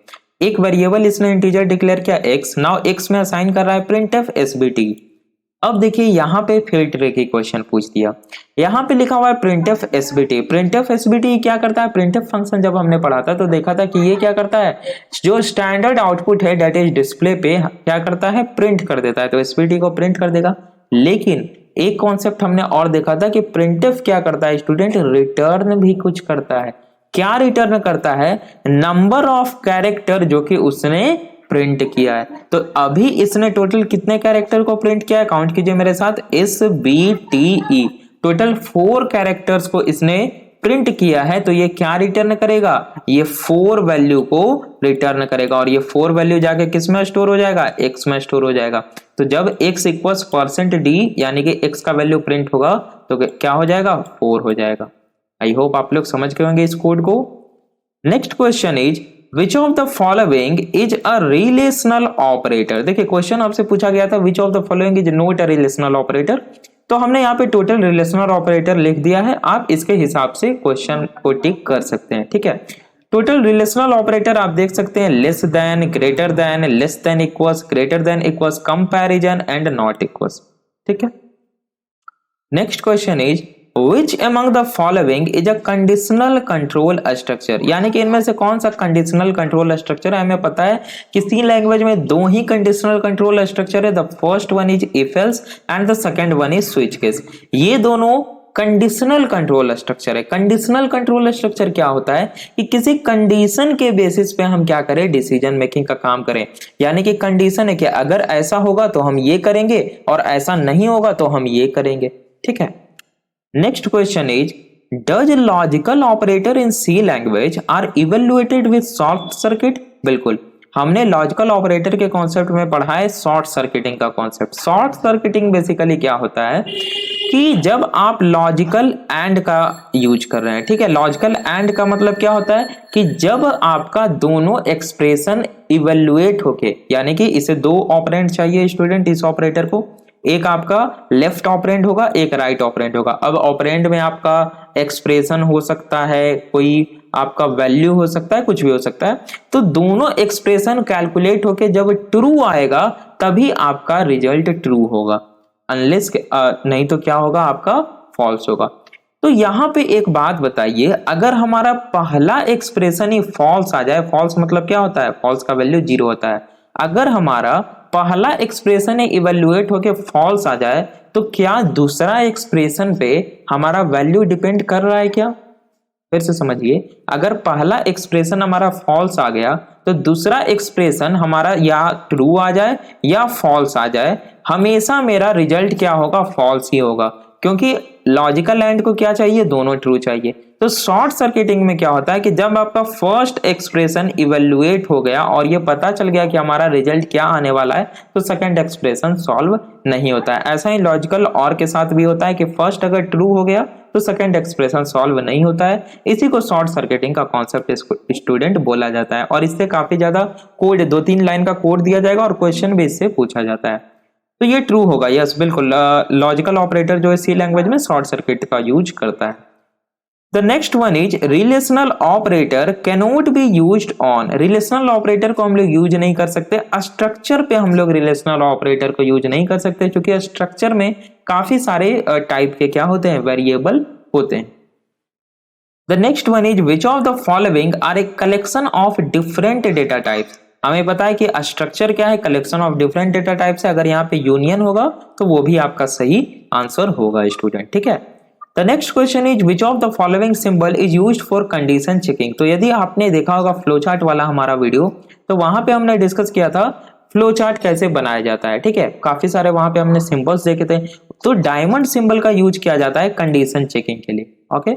एक वेरिएबल इसने इंटीजर डिक्लेयर किया x, नाउ x में असाइन कर रहा है printf sbt। अब देखिए यहाँ पे फिर ट्रिकी क्वेश्चन पूछ दिया। यहाँ पे लिखा हुआ है printf sbt। printf sbt क्या करता है, printf फंक्शन जब हमने पढ़ा था तो देखा था कि ये क्या करता है, जो स्टैंडर्ड आउटपुट है दैट इज डिस्प्ले पे क्या करता है, प्रिंट कर देता है। तो sbt को प्रिंट कर देगा। लेकिन एक कॉन्सेप्ट हमने और देखा था कि printf क्या करता है स्टूडेंट, रिटर्न भी कुछ करता है। क्या रिटर्न करता है, नंबर ऑफ कैरेक्टर जो कि उसने प्रिंट किया है। तो अभी इसने टोटल कितने कैरेक्टर को प्रिंट किया है, काउंट कीजिए मेरे साथ, SBTE टोटल 4 कैरेक्टर्स को इसने प्रिंट किया है। तो ये क्या रिटर्न करेगा, ये 4 वैल्यू को रिटर्न करेगा और ये 4 वैल्यू जाके किस में स्टोर हो जाएगा, x में स्टोर हो जाएगा। तो जब x इक्वल्स %d यानी कि x का वैल्यू प्रिंट होगा तो क्या हो जाएगा, 4 हो जाएगा। आई होप आप लोग समझ गए होंगे इस कोड को। Next question is which of the following is a relational operator. देखिए क्वेश्चन आपसे पूछा गया था विच of the following is not a relational operator. तो हमने यहाँ पे टोटल रिलेशनल ऑपरेटर लिख दिया है, आप इसके हिसाब से क्वेश्चन को टिक कर सकते हैं, ठीक है। टोटल रिलेशनल ऑपरेटर आप देख सकते हैं less than, greater than, less than equals, greater than equals, comparison and not equals, ठीक है। Next question is Which among the following is a conditional control structure। यानी कि इनमें से कौन सा कंडीशनल कंट्रोल स्ट्रक्चर है। हमें पता है कि सी लैंग्वेज में 2 ही कंडीशनल कंट्रोल स्ट्रक्चर है, the first one is if else and the second one is switch case. ये दोनों कंडीशनल कंट्रोल स्ट्रक्चर है। कंडीशनल कंट्रोल स्ट्रक्चर क्या होता है कि किसी कंडीशन के बेसिस पे हम क्या करें, डिसीजन मेकिंग का काम करें। यानी कि कंडीशन है कि अगर ऐसा होगा तो हम ये करेंगे और ऐसा नहीं होगा तो हम ये करेंगे, ठीक है। Next question is does logical operator in C language are evaluated with short circuit। बिल्कुल, हमने लॉजिकल ऑपरेटर के कॉन्सेप्ट में पढ़ा है शॉर्ट सर्किटिंग का कॉन्सेप्ट। शॉर्ट सर्किटिंग बेसिकली क्या होता है कि जब आप लॉजिकल एंड का यूज कर रहे हैं, ठीक है। लॉजिकल एंड का मतलब क्या होता है कि जब आपका दोनों एक्सप्रेशन इवेल्युएट होके, यानी कि इसे 2 ऑपरेंड चाहिए स्टूडेंट इस ऑपरेटर को, एक आपका लेफ्ट ऑपरेंड होगा, एक राइट ऑपरेंड होगा। अब ऑपरेंड में आपका एक्सप्रेशन हो सकता है, कोई आपका वैल्यू हो सकता है, कुछ भी हो सकता है। तो दोनों एक्सप्रेशन कैलकुलेट होके जब ट्रू आएगा तभी आपका रिजल्ट ट्रू होगा, अनलेस नहीं तो क्या होगा, आपका फॉल्स होगा। तो यहां पे एक बात बताइए, अगर हमारा पहला एक्सप्रेशन ही फॉल्स आ जाए, फॉल्स मतलब क्या होता है, फॉल्स का वैल्यू 0 होता है। अगर हमारा पहला एक्सप्रेशन इवेल्युएट होके फॉल्स आ जाए तो क्या दूसरा एक्सप्रेशन पे हमारा वैल्यू डिपेंड कर रहा है क्या? फिर से समझिए, अगर पहला एक्सप्रेशन हमारा फॉल्स आ गया तो दूसरा एक्सप्रेशन हमारा या ट्रू आ जाए या फॉल्स आ जाए, हमेशा मेरा रिजल्ट क्या होगा, फॉल्स ही होगा, क्योंकि लॉजिकल एंड को क्या चाहिए, दोनों ट्रू चाहिए। तो शॉर्ट सर्किटिंग में क्या होता है कि जब आपका फर्स्ट एक्सप्रेशन इवेल्युएट हो गया और ये पता चल गया कि हमारा रिजल्ट क्या आने वाला है, तो सेकंड एक्सप्रेशन सॉल्व नहीं होता है। ऐसा ही लॉजिकल और के साथ भी होता है कि फर्स्ट अगर ट्रू हो गया तो सेकंड एक्सप्रेशन सॉल्व नहीं होता है। इसी को शॉर्ट सर्किटिंग का कॉन्सेप्ट स्टूडेंट बोला जाता है, और इससे काफी ज्यादा कोड, 2-3 लाइन का कोड दिया जाएगा और क्वेश्चन भी इससे पूछा जाता है। तो ये ट्रू होगा, यस बिल्कुल। लॉजिकल ऑपरेटर जो है सी लैंग्वेज में शॉर्ट सर्किट का यूज करता है। The next one is relational operator cannot be used on. Relational operator को हम लोग यूज नहीं कर सकते, स्ट्रक्चर पे हम लोग रिलेशनल ऑपरेटर को यूज नहीं कर सकते, क्योंकि स्ट्रक्चर में काफी सारे टाइप के क्या होते हैं, वेरिएबल होते हैं। The next one is which of the following are a collection of different data types. हमें पता है कि स्ट्रक्चर क्या है, collection of different data types है। अगर यहाँ पे यूनियन होगा तो वो भी आपका सही आंसर होगा स्टूडेंट, ठीक है। The next question is which of the following symbol is used for condition checking. तो यदि आपने देखा होगा फ्लो चार्ट वाला हमारा वीडियो, तो वहां पे हमने डिस्कस किया था फ्लो चार्ट कैसे बनाया जाता है, ठीक है। काफी सारे वहां पे हमने सिंबल्स देखे थे। तो डायमंड सिंबल का यूज किया जाता है कंडीशन चेकिंग के लिए, okay.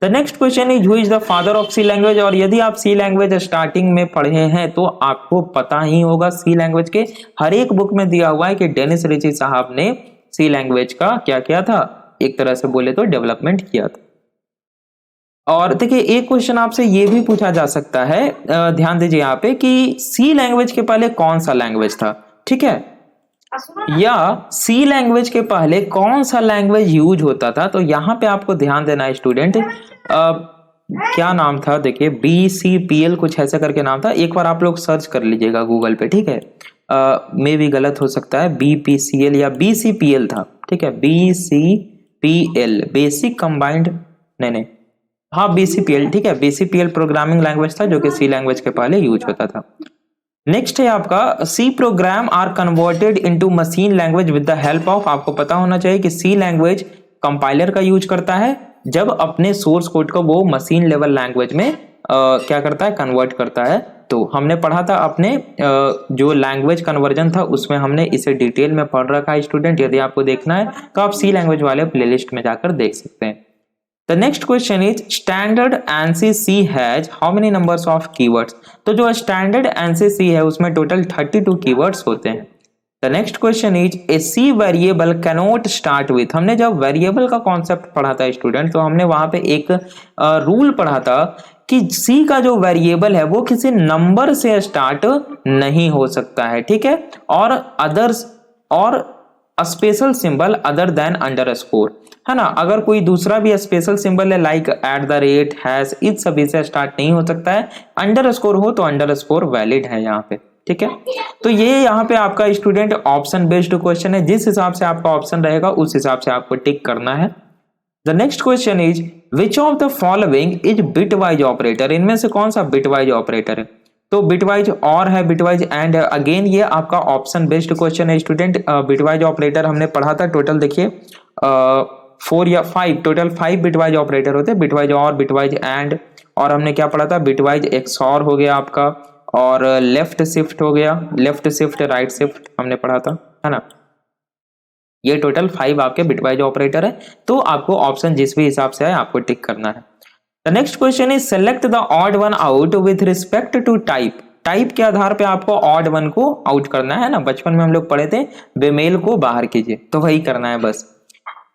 The next question is who is the father of C language. और यदि आप सी लैंग्वेज स्टार्टिंग में पढ़े हैं तो आपको पता ही होगा, सी लैंग्वेज के हर एक बुक में दिया हुआ है कि डेनिस रिची साहब ने सी लैंग्वेज का क्या किया था, एक तरह से बोले तो डेवलपमेंट किया था। और देखिए एक क्वेश्चन आपसे ये भी पूछा जा सकता है, ध्यान दीजिए यहाँ पे, कि सी लैंग्वेज के पहले कौन सा लैंग्वेज था, ठीक है, या सी लैंग्वेज के पहले कौन सा लैंग्वेज यूज होता था। तो यहाँ पे आपको ध्यान देना है स्टूडेंट, क्या नाम था, देखिए BCPL कुछ ऐसा करके नाम था, एक बार आप लोग सर्च कर लीजिएगा गूगल पे, ठीक है। मे भी गलत हो सकता है, BPCL या BCPL था, ठीक है, BCPL बेसिक कंबाइंड, नहीं, हाँ BCPL, ठीक है, BCPL प्रोग्रामिंग लैंग्वेज था जो कि सी लैंग्वेज के पहले यूज होता था। नेक्स्ट है आपका C program are converted into machine language with the help of. आपको पता होना चाहिए कि सी लैंग्वेज कंपाइलर का यूज करता है जब अपने सोर्स कोड को वो मशीन लेवल लैंग्वेज में क्या करता है, कन्वर्ट करता है। तो हमने पढ़ा था अपने जो लैंग्वेज कन्वर्जन था उसमें हमने इसे डिटेल में पढ़ रखा है स्टूडेंट। यदि आपको देखना है तो आप सी लैंग्वेज वाले प्लेलिस्ट में जाकर देख सकते हैं। The next question is standard ANSI C has how many numbers of keywords। तो जो standard ANSI C है उसमें टोटल 32 keywords होते हैं। The next question is a C variable cannot start with। हमने जब वेरिएबल का कॉन्सेप्ट पढ़ा था स्टूडेंट, तो हमने वहां पे एक रूल पढ़ा था कि C का जो वेरिएबल है वो किसी नंबर से स्टार्ट नहीं हो सकता है, ठीक है, और अदर्स और special symbol other than underscore, है ना। अगर कोई दूसरा भी स्पेशल सिंबल है लाइक @ हैश, इस सभी से स्टार्ट नहीं हो सकता है। अंडरस्कोर हो तो अंडरस्कोर वैलिड है यहाँ पे, ठीक है। तो ये यहाँ पे आपका स्टूडेंट ऑप्शन बेस्ड क्वेश्चन है, जिस हिसाब से आपका ऑप्शन रहेगा उस हिसाब से आपको टिक करना है। The next question is which of the following is bitwise operator. इनमें से कौन सा बिटवाइज ऑपरेटर है। तो बिटवाइज और है, बिटवाइज एंड, अगेन ये आपका ऑप्शन बेस्ड क्वेश्चन है स्टूडेंट। बिटवाइज ऑपरेटर हमने पढ़ा था, टोटल देखिए 4 या 5, टोटल 5 बिटवाइज ऑपरेटर होते हैं, बिटवाइज और, बिटवाइज एंड, और हमने क्या पढ़ा था, बिटवाइज XOR हो गया आपका, और लेफ्ट शिफ्ट हो गया, लेफ्ट शिफ्ट राइट शिफ्ट हमने पढ़ा था, है ना। ये टोटल 5 आपके बिटवाइज ऑपरेटर है। तो आपको ऑप्शन जिस भी हिसाब से है आपको टिक करना है। The next question is select the odd one out with respect to type. Type के आधार पे आपको ऑड वन को आउट करना है ना। बचपन में हम लोग पढ़े थे बेमेल को बाहर कीजिए, तो वही करना है बस।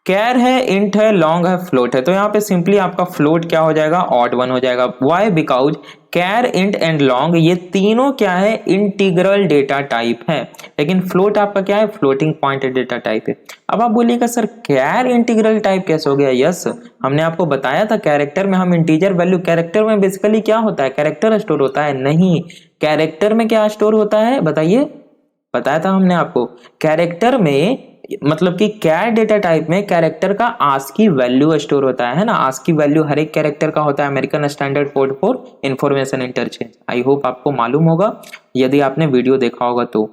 कैर है, इंट है, लॉन्ग है, फ्लोट है। तो यहाँ पे सिंपली आपका फ्लोट क्या हो जाएगा, ऑड वन हो जाएगा। Why, because char, int and long ये तीनों क्या है, इंटीग्रल डेटा टाइप है, लेकिन फ्लोट आपका क्या है, फ्लोटिंग पॉइंट डेटा टाइप है। अब आप बोलिएगा सर कैर इंटीग्रल टाइप कैसे हो गया? यस, हमने आपको बताया था कैरेक्टर में हम इंटीजर वैल्यू, कैरेक्टर में बेसिकली क्या होता है, कैरेक्टर स्टोर होता है? नहीं, कैरेक्टर में क्या स्टोर होता है बताइए, बताया था हमने आपको। कैरेक्टर में मतलब कि कैर डेटा टाइप में कैरेक्टर का आस्की वैल्यू स्टोर होता है ना, आस्की वैल्यू हर एक कैरेक्टर का होता है, American standard code for information interchange. I hope आपको मालूम होगा यदि आपने वीडियो देखा होगा तो।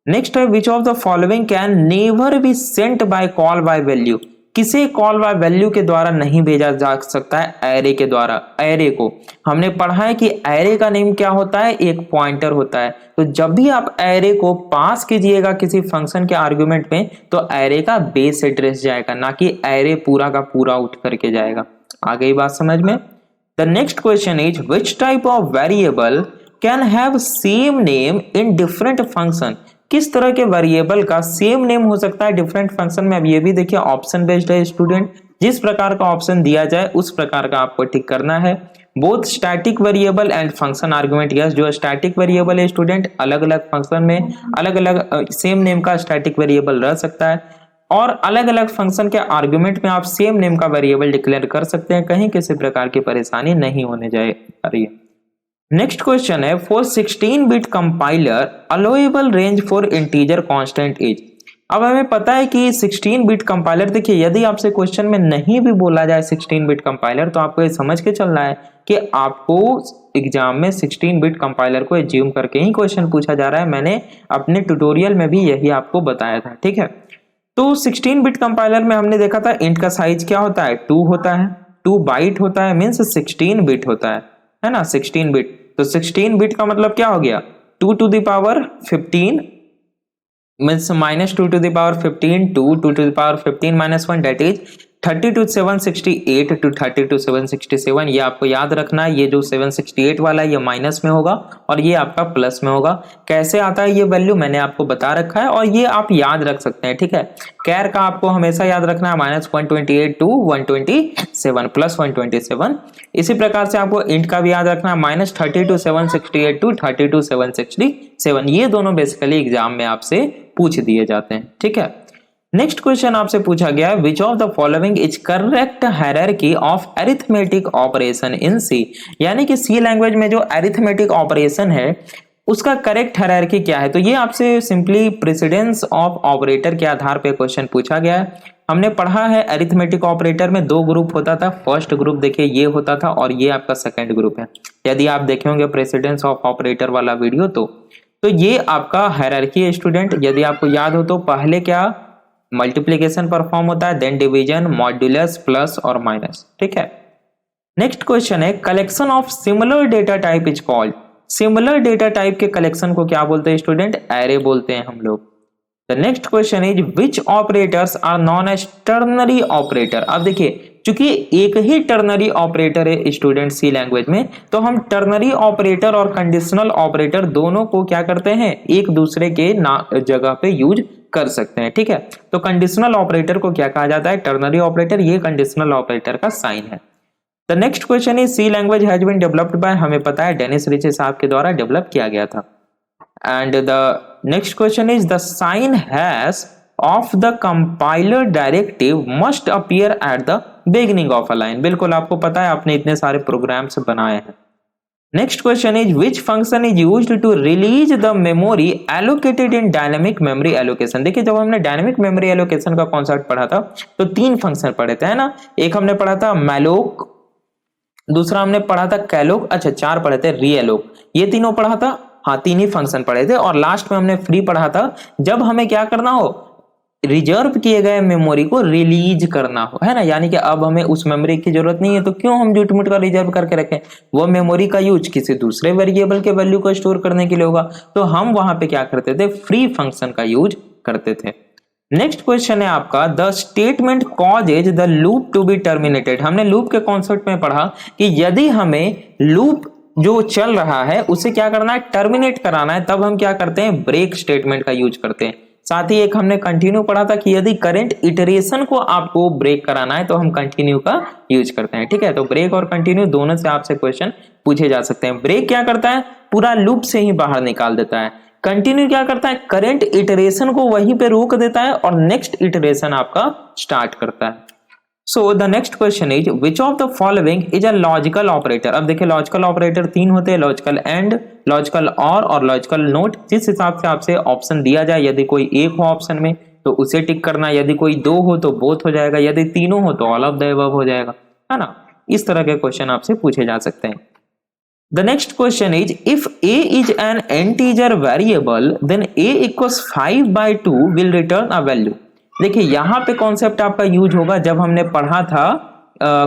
नेक्स्ट है which of the following can never be sent by call by value, किसे कॉल बाय वैल्यू के द्वारा नहीं भेजा जा सकता है, एरे के द्वारा। एरे को हमने पढ़ा है कि एरे का नेम क्या होता है, एक पॉइंटर होता है। तो जब भी आप एरे को पास कीजिएगा किसी फंक्शन के आर्गुमेंट में तो एरे का बेस एड्रेस जाएगा, ना कि एरे पूरा का पूरा उठ करके जाएगा। आ गई बात समझ में? The next question is which type of variable can have same name in different function, किस तरह के वेरिएबल का सेम नेम हो सकता है डिफरेंट फंक्शन में। अब ये भी देखिए ऑप्शन बेस्ड है स्टूडेंट, जिस प्रकार का ऑप्शन दिया जाए उस प्रकार का आपको टिक करना है। Both static variable and function argument, yes जो स्टैटिक वेरिएबल है स्टूडेंट अलग अलग फंक्शन में अलग अलग सेम नेम का स्टैटिक वेरिएबल रह सकता है, और अलग अलग फंक्शन के आर्गुमेंट में आप सेम नेम का वेरिएबल डिक्लेयर कर सकते हैं, कहीं किसी प्रकार की परेशानी नहीं होने जा रही है। नेक्स्ट क्वेश्चन है for 16 bit compiler allowable range for integer constant is. अब हमें पता है कि 16 बिट कंपाइलर, देखिए यदि आपसे क्वेश्चन में नहीं भी बोला जाए 16 बिट कंपाइलर तो आपको ये समझ के चलना है कि आपको एग्जाम में 16 बिट कंपाइलर को एज्यूम करके ही क्वेश्चन पूछा जा रहा है। मैंने अपने ट्यूटोरियल में भी यही आपको बताया था, ठीक है। तो 16 बिट कंपाइलर में हमने देखा था इंट का साइज क्या होता है, 2 होता है, 2 बाइट होता है, मीन्स 16 बिट होता है ना, 16 बिट। तो 16 बिट का मतलब क्या हो गया, 2 to the power 15 means minus 2 to the power 15 2 to the power 15 minus 1 that is 30 to 768 to 30 to 767। ये आपको याद रखना है, ये जो 768 वाला है ये माइनस में होगा और ये आपका प्लस में होगा। कैसे आता है ये वैल्यू मैंने आपको बता रखा है और ये आप याद रख सकते हैं, ठीक है। कैर का आपको हमेशा याद रखना है -128 to 127 प्लस 127। इसी प्रकार से आपको इंट का भी याद रखना है -30 to 768 to 30 to 767। ये दोनों बेसिकली एग्जाम में आपसे पूछ दिए जाते हैं, ठीक है। नेक्स्ट क्वेश्चन आपसे पूछा गया which of the following is correct hierarchy of arithmetic operation in C, यानी कि सी लैंग्वेज में जो अरिथमेटिक ऑपरेशन है उसका करेक्ट हायरार्की क्या है। तो ये आपसे सिंपली प्रेसिडेंस ऑफ ऑपरेटर के आधार पे क्वेश्चन पूछा गया है। हमने पढ़ा है अरिथमेटिक ऑपरेटर में 2 ग्रुप होता था, फर्स्ट ग्रुप देखिए ये होता था और ये आपका सेकंड ग्रुप है। यदि आप देखे होंगे प्रेसिडेंस ऑफ ऑपरेटर वाला वीडियो तो ये आपका हायरार्की है स्टूडेंट। यदि आपको याद हो तो पहले क्या मल्टीप्लिकेशन परफॉर्म होता है, देन डिवीजन, मॉड्यूलस, प्लस और माइनस, ठीक है। नेक्स्ट क्वेश्चन है collection of similar data type is called. Similar data type के कलेक्शन को क्या बोलते हैं स्टूडेंट, एरे बोलते हैं हम लोग। The next question is which operators are known as ternary operator. अब देखिए चूंकि एक ही टर्नरी ऑपरेटर है स्टूडेंट सी लैंग्वेज में, तो हम टर्नरी ऑपरेटर और कंडीशनल ऑपरेटर दोनों को क्या करते हैं, एक दूसरे के जगह पे यूज कर सकते हैं, ठीक है। तो कंडीशनल ऑपरेटर को क्या कहा जाता है, टर्नरी ऑपरेटर, ये कंडीशनल ऑपरेटर का साइन है। The next question is C language has been developed by, हमें पता है डेनिस रिचे साहब के द्वारा डेवलप किया गया था। And the next question is the sign hash of the compiler directive must appear at the beginning of a line. बिल्कुल आपको पता है, आपने इतने सारे प्रोग्राम्स बनाए हैं। Next question is which function is used to release the memory allocated in dynamic memory allocation. देखिए जब हमने डायनेमिक मेमोरी एलोकेशन का कॉन्सेप्ट पढ़ा था तो 3 फंक्शन पढ़े थे, है ना। एक हमने पढ़ा था मैलोक, दूसरा हमने पढ़ा था कैलोक, अच्छा 4 पढ़े थे रीएलोक, ये तीनों पढ़ा था, हाँ 3 ही फंक्शन पढ़े थे। और लास्ट में हमने फ्री पढ़ा था जब हमें क्या करना हो, रिजर्व किए गए मेमोरी को रिलीज करना हो, है ना। यानी कि अब हमें उस मेमोरी की जरूरत नहीं है तो क्यों हम झूठ मूठ का रिजर्व करके रखें, वो मेमोरी का यूज किसी दूसरे वेरिएबल के वैल्यू को स्टोर करने के लिए होगा, तो हम वहां पे क्या करते थे, फ्री फंक्शन का यूज करते थे। नेक्स्ट क्वेश्चन है आपका the statement causes the loop to be terminated. हमने लूप के कॉन्सेप्ट में पढ़ा कि यदि हमें लूप जो चल रहा है उसे क्या करना है, टर्मिनेट कराना है, तब हम क्या करते हैं, ब्रेक स्टेटमेंट का यूज करते हैं। साथ ही एक हमने कंटिन्यू पढ़ा था कि यदि करंट इटरेशन को आपको ब्रेक कराना है तो हम कंटिन्यू का यूज करते हैं। ठीक है, तो ब्रेक और कंटिन्यू दोनों से आपसे क्वेश्चन पूछे जा सकते हैं। ब्रेक क्या करता है, पूरा लूप से ही बाहर निकाल देता है। कंटिन्यू क्या करता है, करंट इटरेशन को वहीं पे रोक देता है और नेक्स्ट इटरेशन आपका स्टार्ट करता है। So the next question is which of the following is a logical operator. अब देखिए लॉजिकल ऑपरेटर तीन होते हैं, logical and, logical or logical note. जिस हिसाब से आपसे ऑप्शन दिया जाए, यदि कोई एक हो ऑप्शन में तो उसे टिक करना, यदि कोई दो हो तो बोथ हो जाएगा, यदि तीनों हो तो ऑल ऑफ द अबव हो जाएगा, है ना। इस तरह के क्वेश्चन आपसे पूछे जा सकते हैं। The next question is if a is an integer variable then a equals 5/2 will return a value। देखिए यहाँ पे कॉन्सेप्ट आपका यूज होगा जब हमने पढ़ा था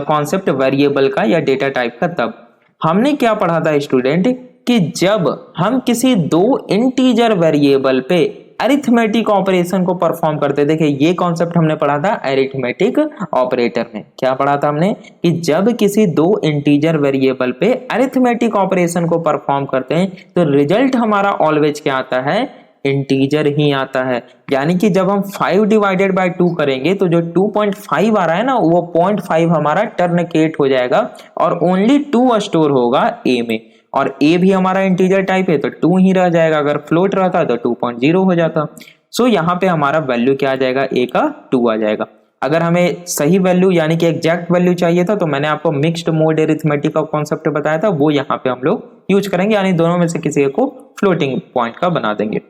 कॉन्सेप्ट वेरिएबल का या डेटा टाइप का। तब हमने क्या पढ़ा था स्टूडेंट कि जब हम किसी दो इंटीजर वेरिएबल पे अरिथमेटिक ऑपरेशन को परफॉर्म करते। देखिए ये कॉन्सेप्ट हमने पढ़ा था अरिथमेटिक ऑपरेटर में। क्या पढ़ा था हमने कि जब किसी दो इंटीजर वेरिएबल पे अरिथमेटिक ऑपरेशन को परफॉर्म करते हैं तो रिजल्ट हमारा ऑलवेज क्या आता है, इंटीजर ही आता है। यानी कि जब हम 5 डिवाइडेड बाय 2 करेंगे तो जो 2.5 आ रहा है ना वो 0.5 हमारा टर्नकेट हो जाएगा और ओनली 2 स्टोर होगा ए में, और ए भी हमारा इंटीजर टाइप है तो 2 ही रह जाएगा। अगर फ्लोट रहता तो 2.0 हो जाता। सो यहाँ पे हमारा वैल्यू क्या आ जाएगा, ए का 2 आ जाएगा। अगर हमें सही वैल्यू यानी कि एग्जैक्ट वैल्यू चाहिए था तो मैंने आपको मिक्स्ड मोड एरिथमेटिक का कॉन्सेप्ट बताया था, वो यहाँ पे हम लोग यूज करेंगे, यानी दोनों में से किसी एक को फ्लोटिंग पॉइंट का बना देंगे।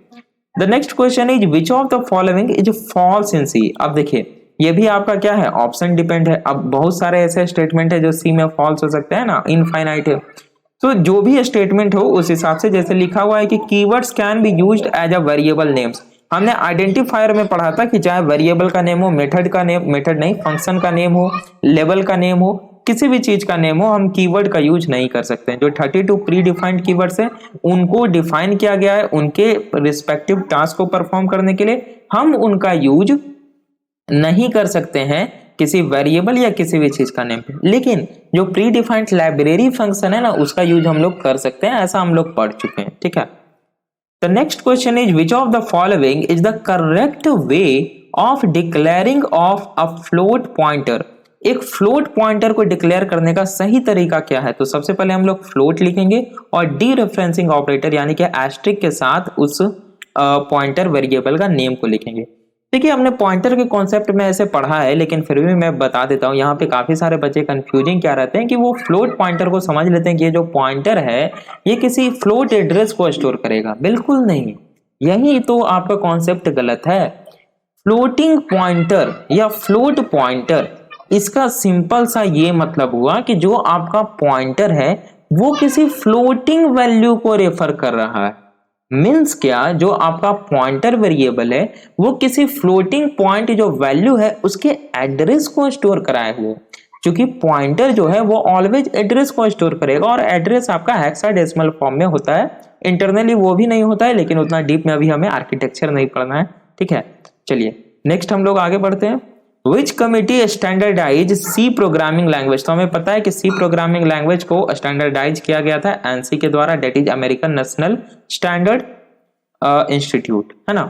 The next question is which of the following is false in C. अब देखिए ये भी आपका क्या है, ऑप्शन डिपेंड है। अब बहुत सारे ऐसे स्टेटमेंट है जो सी में फॉल्स हो सकते हैं ना, इनफाइनाइट है। तो जो भी स्टेटमेंट हो उस हिसाब से, जैसे लिखा हुआ है कि keywords can be used as a variable names. हमने आइडेंटिफायर में पढ़ा था कि चाहे वेरिएबल का नेम हो, मेथड का नेम, मेथड नहीं फंक्शन का नेम हो, लेवल का नेम हो, किसी भी चीज का नेम हो, हम कीवर्ड का यूज नहीं कर सकते हैं। जो 32 प्री डिफाइंड कीवर्ड्स हैं उनको डिफाइन किया गया है उनके रिस्पेक्टिव टास्क को परफॉर्म करने के लिए, हम उनका यूज नहीं कर सकते हैं किसी वेरिएबल या किसी भी चीज का नेम पे। लेकिन जो प्री डिफाइंड लाइब्रेरी फंक्शन है ना उसका यूज हम लोग कर सकते हैं, ऐसा हम लोग पढ़ चुके हैं। ठीक है, the next question is which of the following is the correct way of declaring of a float pointer. एक फ्लोट पॉइंटर को डिक्लेयर करने का सही तरीका क्या है। तो सबसे पहले हम लोग फ्लोट लिखेंगे और डी रेफरेंसिंग ऑपरेटर यानी कि एस्ट्रिक के साथ उस पॉइंटर वेरिएबल का नेम को लिखेंगे। देखिए हमने पॉइंटर के कॉन्सेप्ट में ऐसे पढ़ा है, लेकिन फिर भी मैं बता देता हूँ। यहाँ पे काफी सारे बच्चे कंफ्यूजिंग क्या रहते हैं कि वो फ्लोट पॉइंटर को समझ लेते हैं कि ये जो पॉइंटर है ये किसी फ्लोट एड्रेस को स्टोर करेगा। बिल्कुल नहीं, यही तो आपका कॉन्सेप्ट गलत है। फ्लोटिंग पॉइंटर या फ्लोट पॉइंटर, इसका सिंपल सा ये मतलब हुआ कि जो आपका पॉइंटर है वो किसी फ्लोटिंग वैल्यू को रेफर कर रहा है। मीन्स क्या, जो आपका पॉइंटर वेरिएबल है वो किसी फ्लोटिंग पॉइंट जो वैल्यू है उसके एड्रेस को स्टोर कराए हुए। क्योंकि पॉइंटर जो है वो ऑलवेज एड्रेस को स्टोर करेगा और एड्रेस आपका हेक्साडेसिमल फॉर्म में होता है। इंटरनली वो भी नहीं होता है, लेकिन उतना डीप में अभी हमें आर्किटेक्चर नहीं पढ़ना है। ठीक है, चलिए नेक्स्ट हम लोग आगे बढ़ते हैं। Which committee standardize C programming language. तो हमें पता है कि सी प्रोग्रामिंग लैंग्वेज को स्टैंडर्डाइज किया गया था एनसी के द्वारा, that is American National Standard Institute, है ना।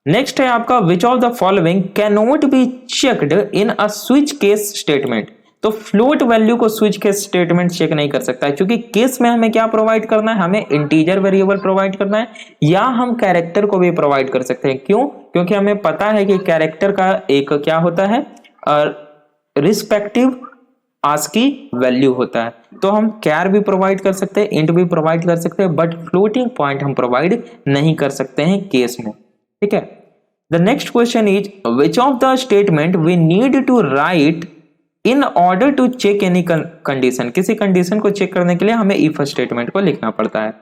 नेक्स्ट है आपका which of the following can not be checked in a switch case statement. तो फ्लोट वैल्यू को स्विच केस स्टेटमेंट चेक नहीं कर सकता है, क्योंकि केस में हमें क्या प्रोवाइड करना है, हमें इंटीजर वेरिएबल प्रोवाइड करना है या हम कैरेक्टर को भी प्रोवाइड कर सकते हैं। क्यों, क्योंकि हमें पता है कि कैरेक्टर का एक क्या होता है, रिस्पेक्टिव आस्की वैल्यू होता है। तो हम कैर भी प्रोवाइड कर सकते हैं, इंट भी प्रोवाइड कर सकते हैं, बट फ्लोटिंग पॉइंट हम प्रोवाइड नहीं कर सकते हैं केस में। ठीक है, the next question is which of the statement we need to write in order to check any condition. किसी कंडीशन को चेक करने के लिए हमें इफ स्टेटमेंट को लिखना पड़ता है।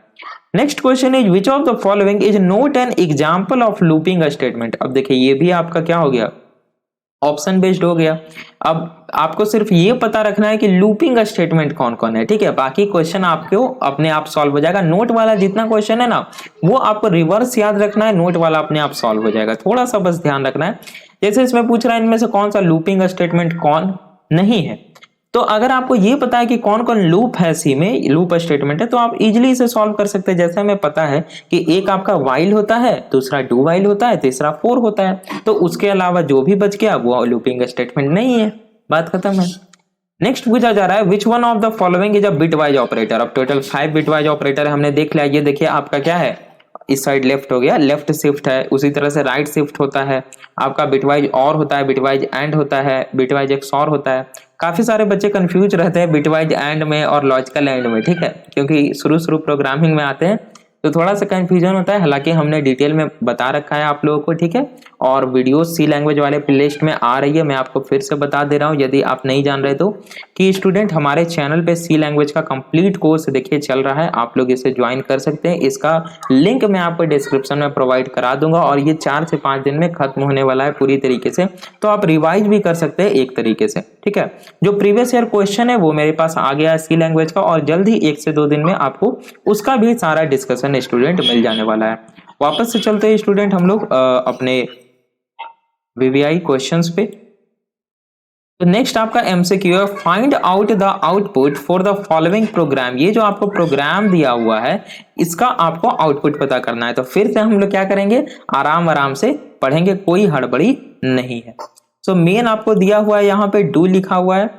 Next question is which of the following is not an example of looping statement. अब देखिए ये भी आपका क्या हो गया, ऑप्शन बेस्ड हो गया। अब आपको सिर्फ ये पता रखना है कि लूपिंग स्टेटमेंट कौन कौन है। ठीक है, बाकी क्वेश्चन आपको अपने आप सॉल्व हो जाएगा। नोट वाला जितना क्वेश्चन है ना वो आपको रिवर्स याद रखना है, नोट वाला अपने आप सॉल्व हो जाएगा। थोड़ा सा बस ध्यान रखना है। जैसे इसमें पूछ रहा है इनमें से कौन सा लूपिंग स्टेटमेंट कौन नहीं है, तो अगर आपको ये पता है कि कौन कौन लूप है सी में, लूप स्टेटमेंट है, तो आप इजीली इसे सॉल्व कर सकते हैं। जैसे हमें पता है कि एक आपका वाइल होता है, दूसरा डू वाइल होता है, तीसरा फोर होता है, तो उसके अलावा जो भी बच गया वो लूपिंग स्टेटमेंट नहीं है, बात खत्म है। नेक्स्ट पूछा जा रहा है which one of the following is a bitwise operator. अब टोटल 5 बिटवाइज ऑपरेटर हमने देख लिया। ये देखिए आपका क्या है, इस साइड लेफ्ट हो गया, लेफ्ट शिफ्ट है, उसी तरह से राइट शिफ्ट होता है, आपका बिटवाइज और होता है, बिटवाइज एंड होता है, बिटवाइज एक्सऑर होता है। काफी सारे बच्चे कंफ्यूज रहते हैं बिटवाइज एंड में और लॉजिकल एंड में, ठीक है, क्योंकि शुरू प्रोग्रामिंग में आते हैं तो थोड़ा सा कंफ्यूजन होता है। हालांकि हमने डिटेल में बता रखा है आप लोगों को, ठीक है, और वीडियो सी लैंग्वेज वाले प्लेलिस्ट में आ रही है। मैं आपको फिर से बता दे रहा हूं यदि आप नहीं जान रहे तो, कि स्टूडेंट हमारे चैनल पे सी लैंग्वेज का कंप्लीट कोर्स देखिए चल रहा है, आप लोग इसे ज्वाइन कर सकते हैं। इसका लिंक मैं आपको डिस्क्रिप्शन में प्रोवाइड करा दूंगा और ये 4 से 5 दिन में खत्म होने वाला है पूरी तरीके से, तो आप रिवाइज भी कर सकते हैं एक तरीके से, ठीक है। जो प्रीवियस ईयर क्वेश्चन है वो मेरे पास आ गया है सी लैंग्वेज का, और जल्द ही 1 से 2 दिन में आपको उसका भी सारा डिस्कशन स्टूडेंट मिल जाने वाला है। वापस से चलते हैं स्टूडेंट हम लोग अपने वीवीआई क्वेश्चंस पे। तो नेक्स्ट आपका एमसीक्यू है find out the output for the following programme. ये जो आपको प्रोग्राम दिया हुआ है इसका आपको आउटपुट पता करना है। तो फिर से हम लोग क्या करेंगे, आराम से पढ़ेंगे, कोई हड़बड़ी नहीं है। सो मेन आपको दिया हुआ है, यहाँ पे डू लिखा हुआ है,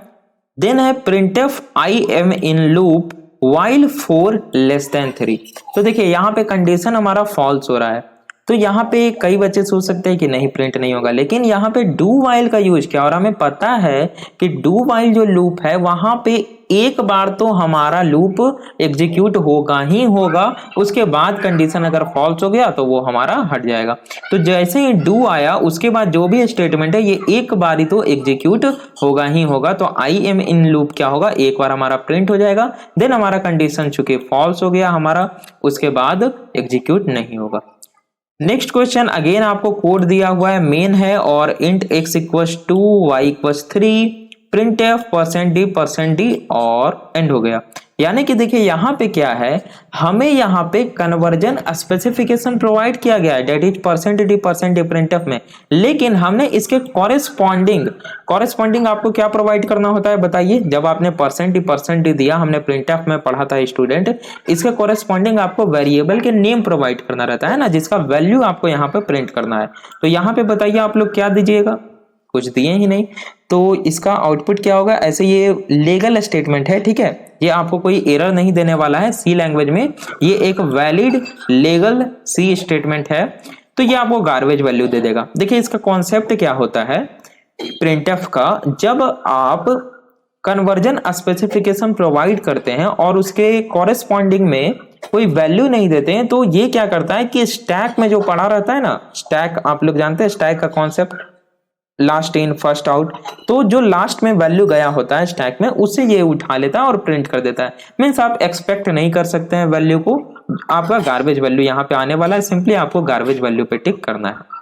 देन है printf I am in loop while 4 less than 3। तो देखिए यहाँ पे कंडीशन हमारा फॉल्स हो रहा है, तो यहाँ पे कई बच्चे सोच सकते हैं कि नहीं प्रिंट नहीं होगा, लेकिन यहाँ पे डू वाइल का यूज किया और हमें पता है कि डू वाइल जो लूप है वहां पे एक बार तो हमारा लूप एग्जीक्यूट होगा ही होगा, उसके बाद कंडीशन अगर फॉल्स हो गया तो वो हमारा हट जाएगा। तो जैसे ही डू आया उसके बाद जो भी स्टेटमेंट है ये एक बार ही तो एग्जीक्यूट होगा ही होगा, तो आई एम इन लूप क्या होगा, एक बार हमारा प्रिंट हो जाएगा, देन हमारा कंडीशन चूंकि फॉल्स हो गया हमारा, उसके बाद एग्जीक्यूट नहीं होगा। नेक्स्ट क्वेश्चन अगेन आपको कोड दिया हुआ है, मेन है और int x equals 2 y equals 3 print F %d और एंड हो गया। यानी कि देखिए यहाँ पे क्या है, हमें यहाँ पे कन्वर्जन स्पेसिफिकेशन प्रोवाइड किया गया है, that is %d print f में, लेकिन हमने इसके कॉरेस्पॉन्डिंग आपको क्या प्रोवाइड करना होता है बताइए। जब आपने %d दिया, हमने प्रिंट एफ में पढ़ा था स्टूडेंट, इसके कॉरेस्पॉन्डिंग आपको वेरिएबल के नेम प्रोवाइड करना रहता है ना, जिसका वैल्यू आपको यहाँ पे प्रिंट करना है। तो यहाँ पे बताइए आप लोग क्या दीजिएगा, कुछ दिए ही नहीं, तो इसका आउटपुट क्या होगा। ऐसे ये लीगल स्टेटमेंट है, ठीक है, ये आपको कोई एरर नहीं देने वाला है सी लैंग्वेज में, ये एक वैलिड लीगल सी स्टेटमेंट है, तो ये आपको गार्बेज वैल्यू दे देगा। देखिए इसका कॉन्सेप्ट क्या होता है प्रिंटफ का, जब आप कन्वर्जन स्पेसिफिकेशन प्रोवाइड करते हैं और उसके कॉरेस्पॉन्डिंग में कोई वैल्यू नहीं देते हैं, तो ये क्या करता है कि स्टैक में जो पड़ा रहता है ना, स्टैक आप लोग जानते हैं स्टैक का concept, last in first out, तो जो लास्ट में वैल्यू गया होता है स्टैक में उसे ये उठा लेता है और प्रिंट कर देता है। मीन्स आप एक्सपेक्ट नहीं कर सकते हैं वैल्यू को, आपका गार्बेज वैल्यू यहाँ पे आने वाला है, सिंपली आपको गार्बेज वैल्यू पे टिक करना है।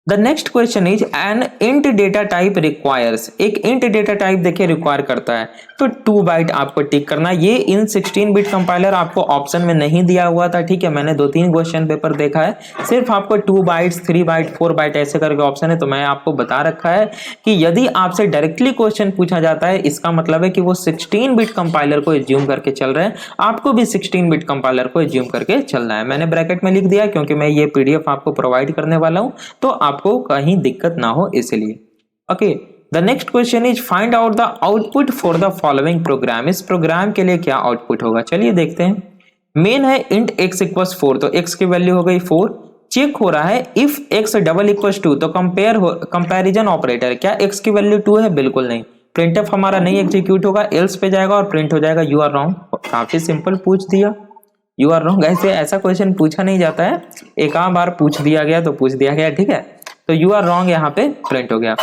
The next question is an int data type requires, एक इंट डेटा टाइप देखिए रिक्वायर करता है, तो 2 बाइट आपको टिक करना है। ये इन 16 बिट कंपाइलर आपको ऑप्शन में नहीं दिया हुआ था, ठीक है, मैंने 2-3 क्वेश्चन पेपर देखा है, सिर्फ आपको 2 बाइट्स 3 बाइट 4 बाइट ऐसे करके ऑप्शन है। तो मैं आपको बता रखा है कि यदि आपसे डायरेक्टली क्वेश्चन पूछा जाता है, इसका मतलब है कि वो 16 बिट कंपाइलर को एज्यूम करके चल रहे हैं, आपको भी 16 बिट कंपाइलर को एज्यूम करके चलना है। मैंने ब्रैकेट में लिख दिया क्योंकि मैं ये पीडीएफ आपको प्रोवाइड करने वाला हूं, तो आपको कहीं दिक्कत ना हो इसलिए। Okay, the next question is find out the output for the following programme. इस प्रोग्राम के लिए क्या आउटपुट होगा, चलिए देखते हैं। मेन है इंट x इक्वल्स 4, तो x की वैल्यू हो गई 4, चेक हो रहा है इफ x डबल इक्वल्स 2, तो कंपैरिजन ऑपरेटर, क्या x की वैल्यू 2 है, बिल्कुल नहीं, प्रिंटफ हमारा नहीं एग्जीक्यूट होगा, एल्स पे जाएगा और प्रिंट हो जाएगा यू आर रॉन्ग। काफी सिंपल पूछ दिया, यू आर रॉन्ग, ऐसा क्वेश्चन पूछा नहीं जाता है, एक आध बार पूछ दिया गया तो पूछ दिया गया, ठीक है, तो यू आर रॉन्ग यहाँ पे प्रिंट हो गया।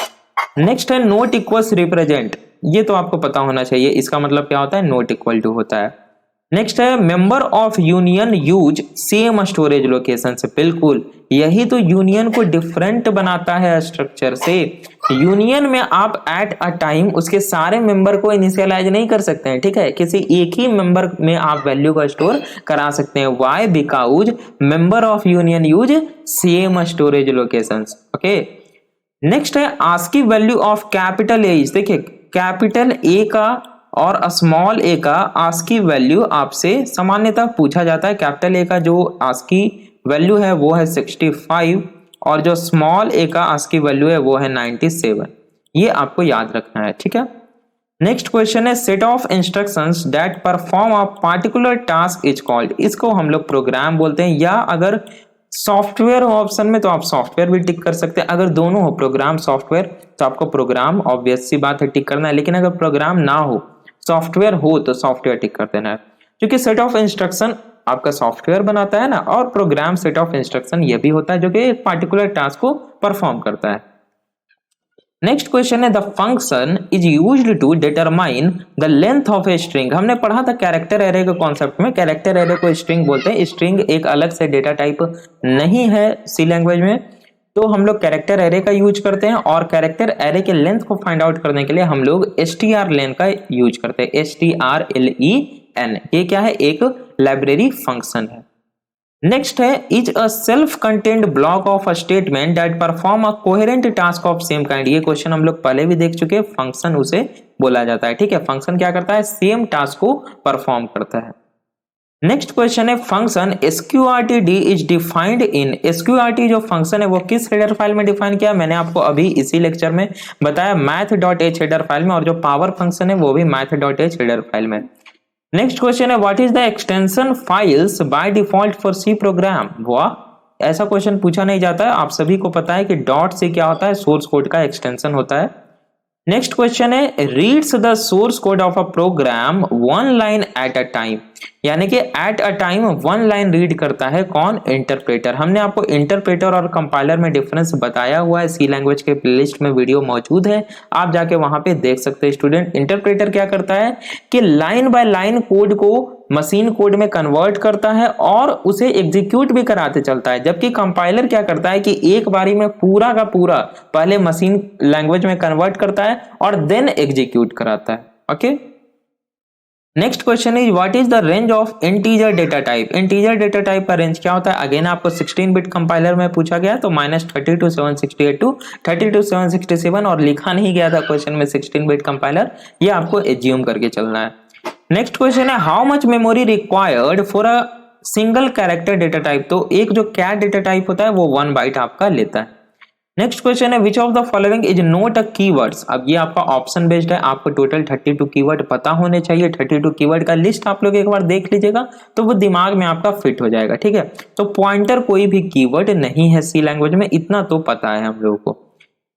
नेक्स्ट है नोट इक्वल्स रिप्रेजेंट, ये तो आपको पता होना चाहिए, इसका मतलब क्या होता है, नोट इक्वल टू होता है। नेक्स्ट है member of union use same storage location से, बिल्कुल यही तो यूनियन को डिफरेंट बनाता है स्ट्रक्चर से। यूनियन में आप एट अ टाइम उसके सारे मेंबर को इनिशियलाइज नहीं कर सकते हैं, ठीक है, किसी एक ही मेंबर में आप वैल्यू को स्टोर करा सकते हैं। Why, because member of union use same storage locations. Okay, next है ASCII value of capital A, देखिए कैपिटल ए का और स्मॉल ए का आस्की वैल्यू आपसे सामान्यतः पूछा जाता है। कैपिटल ए का जो आस्की वैल्यू है वो है 65 और जो स्मॉल ए का आस्की वैल्यू है वो है 97। ये आपको याद रखना है, ठीक है। नेक्स्ट क्वेश्चन है set of instructions that perform a particular task is called. इसको हम लोग प्रोग्राम बोलते हैं, या अगर सॉफ्टवेयर हो ऑप्शन में तो आप सॉफ्टवेयर भी टिक कर सकते हैं। अगर दोनों हो प्रोग्राम सॉफ्टवेयर तो आपको प्रोग्राम ऑब्वियस सी बात है टिक करना है, लेकिन अगर प्रोग्राम ना हो सॉफ्टवेयर हो तो सॉफ्टवेयर टिक कर देना है, क्योंकि सेट ऑफ इंस्ट्रक्शन आपका सॉफ्टवेयर बनाता है ना, और प्रोग्राम सेट ऑफ इंस्ट्रक्शन ये भी होता है जो कि एक पार्टिकुलर टास्क को परफॉर्म करता है। नेक्स्ट क्वेश्चन है the function is used to determine the length of a string. हमने पढ़ा था कैरेक्टर एरे के कॉन्सेप्ट में। कैरेक्टर एरे को स्ट्रिंग बोलते हैं। स्ट्रिंग एक अलग से डेटा टाइप नहीं है सी लैंग्वेज में, तो हम लोग कैरेक्टर एरे का यूज करते हैं, और कैरेक्टर एरे के लेंथ को फाइंड आउट करने के लिए हम लोग strlen का यूज करते हैं, strlen। ये क्या है, एक लाइब्रेरी फंक्शन है। नेक्स्ट है is a self contained block of a statement that perform a coherent task of same kind. ये क्वेश्चन हम लोग पहले भी देख चुके हैं। फंक्शन उसे बोला जाता है, ठीक है। फंक्शन क्या करता है, सेम टास्क को परफॉर्म करता है। नेक्स्ट क्वेश्चन है function sqrtd is defined in. sqrt जो फंक्शन है वो किस हेडर फाइल में डिफाइन किया, मैंने आपको अभी इसी लेक्चर में बताया, math.h हेडर फाइल में, और जो पावर फंक्शन है वो भी math.h हेडर फाइल में। नेक्स्ट क्वेश्चन है what is the extension files by default for C program. वाह, ऐसा क्वेश्चन पूछा नहीं जाता है। आप सभी को पता है कि डॉट से क्या होता है, सोर्स कोड का एक्सटेंशन होता है। नेक्स्ट क्वेश्चन है reads the source code of a programme one line at a time, यानी कि at a time one line read करता है कौन, इंटरप्रेटर। हमने आपको इंटरप्रेटर और कंपाइलर में डिफरेंस बताया हुआ है, सी लैंग्वेज के प्लेलिस्ट में वीडियो मौजूद है, आप जाके वहां पे देख सकते हैं स्टूडेंट। इंटरप्रेटर क्या करता है कि लाइन बाय लाइन कोड को मशीन कोड में कन्वर्ट करता है और उसे एग्जीक्यूट भी कराते चलता है, जबकि कंपाइलर क्या करता है कि एक बारी में पूरा का पूरा पहले मशीन लैंग्वेज में कन्वर्ट करता है और देन एग्जीक्यूट कराता है। Okay, next question is what is the range of integer data type. Integer data type का रेंज क्या होता है, अगेन आपको 16 बिट कंपाइलर में पूछा गया, तो -30 to 768 to 30 to 767, और लिखा नहीं गया था क्वेश्चन में 16 बिट कंपाइलर, ये आपको एज्यूम करके चलना है। नेक्स्ट क्वेश्चन है how much memory required for a single character data type. तो एक जो कैट डेटा टाइप होता है वो 1 बाइट आपका लेता है। नेक्स्ट क्वेश्चन है which of the following is not a keywords. अब ये आपका ऑप्शन बेस्ड है, आपको टोटल 32 कीवर्ड पता होने चाहिए। 32 कीवर्ड का लिस्ट आप लोग एक बार देख लीजिएगा तो वो दिमाग में आपका फिट हो जाएगा, ठीक है। तो पॉइंटर कोई भी कीवर्ड नहीं है सी लैंग्वेज में, इतना तो पता है हम लोगों को।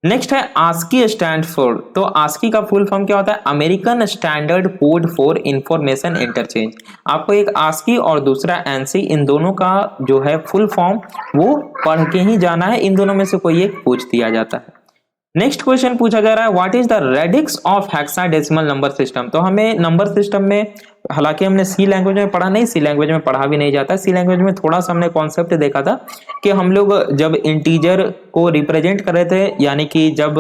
नेक्स्ट है आस्की स्टैंड फॉर। तो आस्की का फुल फॉर्म क्या होता है, American standard code for information interchange. आपको एक आस्की और दूसरा एनसी, इन दोनों का जो है फुल फॉर्म वो पढ़ के ही जाना है, इन दोनों में से कोई एक पूछ दिया जाता है। नेक्स्ट क्वेश्चन पूछा जा रहा है what is the radix of hexadecimal number system. तो हमें नंबर सिस्टम में, हालांकि हमने सी लैंग्वेज में पढ़ा नहीं, सी लैंग्वेज में पढ़ा भी नहीं जाता, सी लैंग्वेज में थोड़ा सा हमने कॉन्सेप्ट देखा था कि हम लोग जब इंटीजर को रिप्रेजेंट कर रहे थे, यानी कि जब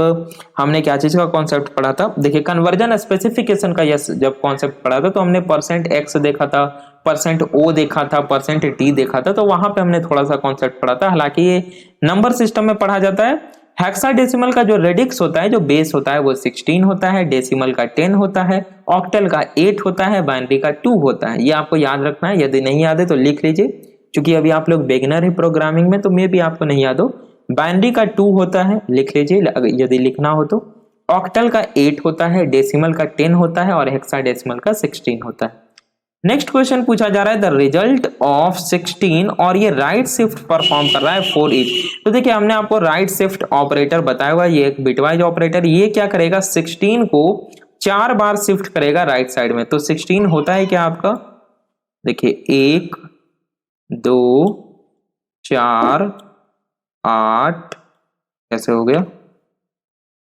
हमने क्या चीज का कॉन्सेप्ट पढ़ा था, देखिए कन्वर्जन स्पेसिफिकेशन का यस जब कॉन्सेप्ट पढ़ा था तो हमने %x देखा था, %o देखा था, %t देखा था, तो वहां पे हमने थोड़ा सा कॉन्सेप्ट पढ़ा था। हालांकि ये नंबर सिस्टम में पढ़ा जाता है। हेक्साडेसिमल का जो रेडिक्स होता है, जो बेस होता है वो 16 होता है, डेसिमल का 10 होता है, ऑक्टल का 8 होता है, बाइनरी का 2 होता है। ये आपको याद रखना है, यदि नहीं याद है तो लिख लीजिए, क्योंकि अभी आप लोग बिगिनर है प्रोग्रामिंग में, तो मे भी आपको नहीं याद हो। बाइनरी का 2 होता है, लिख लीजिए यदि लिखना हो तो। ऑक्टल का 8 होता है, डेसिमल का 10 होता है, और हेक्साडेसिमल का 16 होता है। नेक्स्ट क्वेश्चन पूछा जा रहा है द रिजल्ट ऑफ 16, और ये राइट शिफ्ट परफॉर्म कर रहा है फॉर ईच। तो देखिए हमने आपको राइट शिफ्ट ऑपरेटर बताया हुआ, ये एक बिटवाइज ऑपरेटर, ये क्या करेगा 16 को 4 बार शिफ्ट करेगा राइट साइड में। तो 16 होता है क्या आपका, देखिए 1 2 4 8, कैसे हो गया